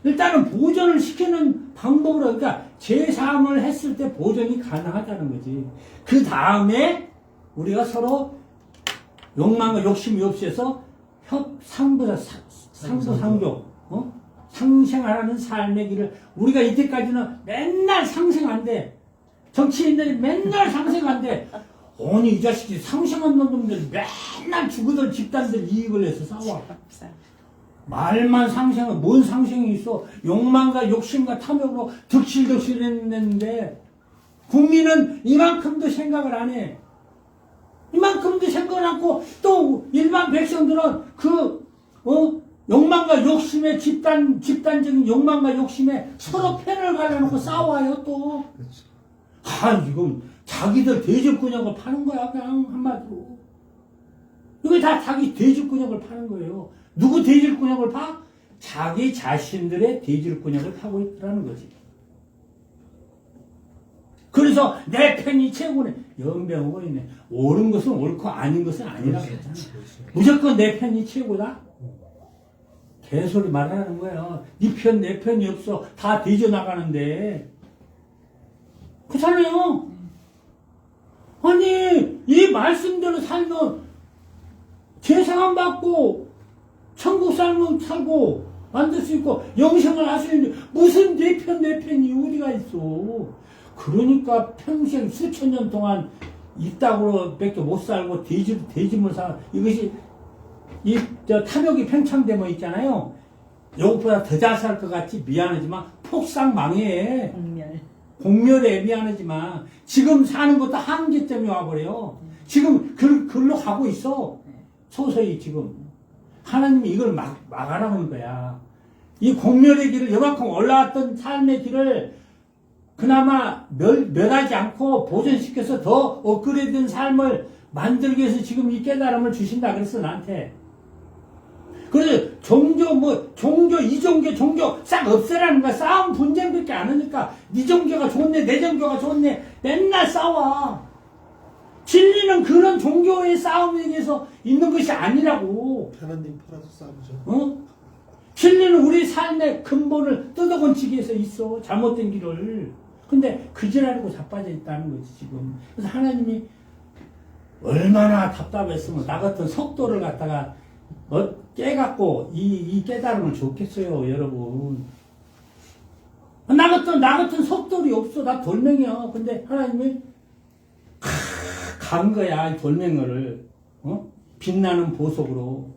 일단은 보존을 시키는 방법으로 그러니까 제3을 했을 때 보존이 가능하다는 거지. 그 다음에 우리가 서로 욕망과 욕심이 없애서 상부상조 상생하라는 삶의 길을 우리가 이때까지는 맨날 상생한데 정치인들이 맨날 상생한데 아니 이 자식이 상생한 놈들 맨날 죽어들 집단들 이익을 내서 싸워. 말만 상생은 뭔 상생이 있어. 욕망과 욕심과 탐욕으로 득실득실 했는데 국민은 이만큼도 생각을 안 해. 이만큼도 생각을 않고 또 일반 백성들은 욕망과 욕심에 집단적인 욕망과 욕심에 서로 편을 갈라놓고 싸워요 또. 이건 자기들 대접근역을 파는 거야 그냥 한마디로. 이거 다 자기 대접근역을 파는 거예요. 누구 대접근역을 파? 자기 자신들의 대접근역을 파고 있다는 거지. 그래서 내 편이 최고네. 연병하고 있네. 옳은 것은 옳고 아닌 것은 아니라고 그랬잖아. 무조건 내 편이 최고다? 개소리 말하는 거야. 네 편, 내 편이 없어. 다 뒤져나가는데. 그렇잖아요. 아니, 이 말씀대로 살면 제사함 받고 천국 살고 만들 수 있고 영생을 할 수 있는데 무슨 내 편이 어디가 있어. 그러니까 평생 수천 년 동안 이따구로 밖에 못 살고 돼지물 살 이것이 탐욕이 팽창되면 있잖아요. 요것보다 더 잘 살 것 같지 미안하지만 폭삭 망해. 공멸에 미안하지만 지금 사는 것도 한계점이 와버려요. 지금 글로 가고 있어. 서서히 지금 하나님이 이걸 막아라는 거야. 이 공멸의 길을 이만큼 올라왔던 삶의 길을 그나마 멸하지 않고 보존시켜서 더 업그레이드된 삶을 만들기 위해서 지금 이 깨달음을 주신다 그랬어 나한테. 그래서 종교, 이종교 싹 없애라는 거야. 싸움 분쟁밖에 안 하니까 네 종교가 좋네 내 종교가 좋네 맨날 싸워. 진리는 그런 종교의 싸움에 의해서 있는 것이 아니라고. 하나님 팔아서 싸우죠. 진리는 우리 삶의 근본을 뜯어건치기 위해서 있어. 잘못된 길을. 근데 그지랄하고 자빠져 있다는 거지 지금. 그래서 하나님이 얼마나 답답했으면 나 같은 속도를 갖다가 깨갖고 이 깨달음을 줬겠어요 여러분. 나 같은 속돌이 없어. 나 돌멩이야. 근데 하나님이 간 거야 이 돌멩이를 빛나는 보석으로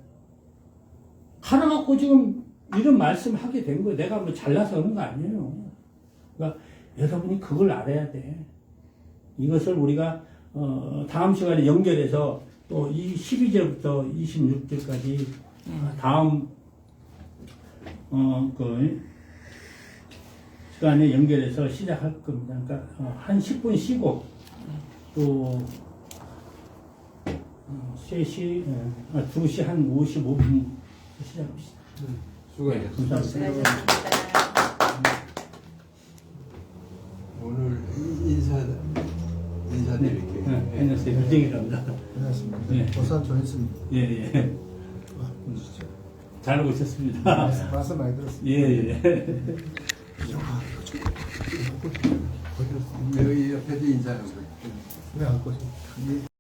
하나 갖고 지금 이런 말씀을 하게 된 거예요. 내가 뭐 잘나서 그런 거 아니에요. 그러니까 여러분이 그걸 알아야 돼. 이것을 우리가 다음 시간에 연결해서 또 이 12절부터 26절까지 다음 그 시간에 연결해서 시작할 겁니다. 그러니까 한 10분 쉬고 또 3시, 2시 한 55분 시작합시다. 수고하셨습니다. 감사합니다. 오늘 인사드릴게요. 네, 안녕하세요. 유정이랍니다. 안녕하십니까. 네. 부산 조인수입니다. 예, 예. 잘 오셨습니다. 말씀 많이 들었습니다. 예, 예. 여기 옆에도 인사하고. 왜 안고 싶습니다.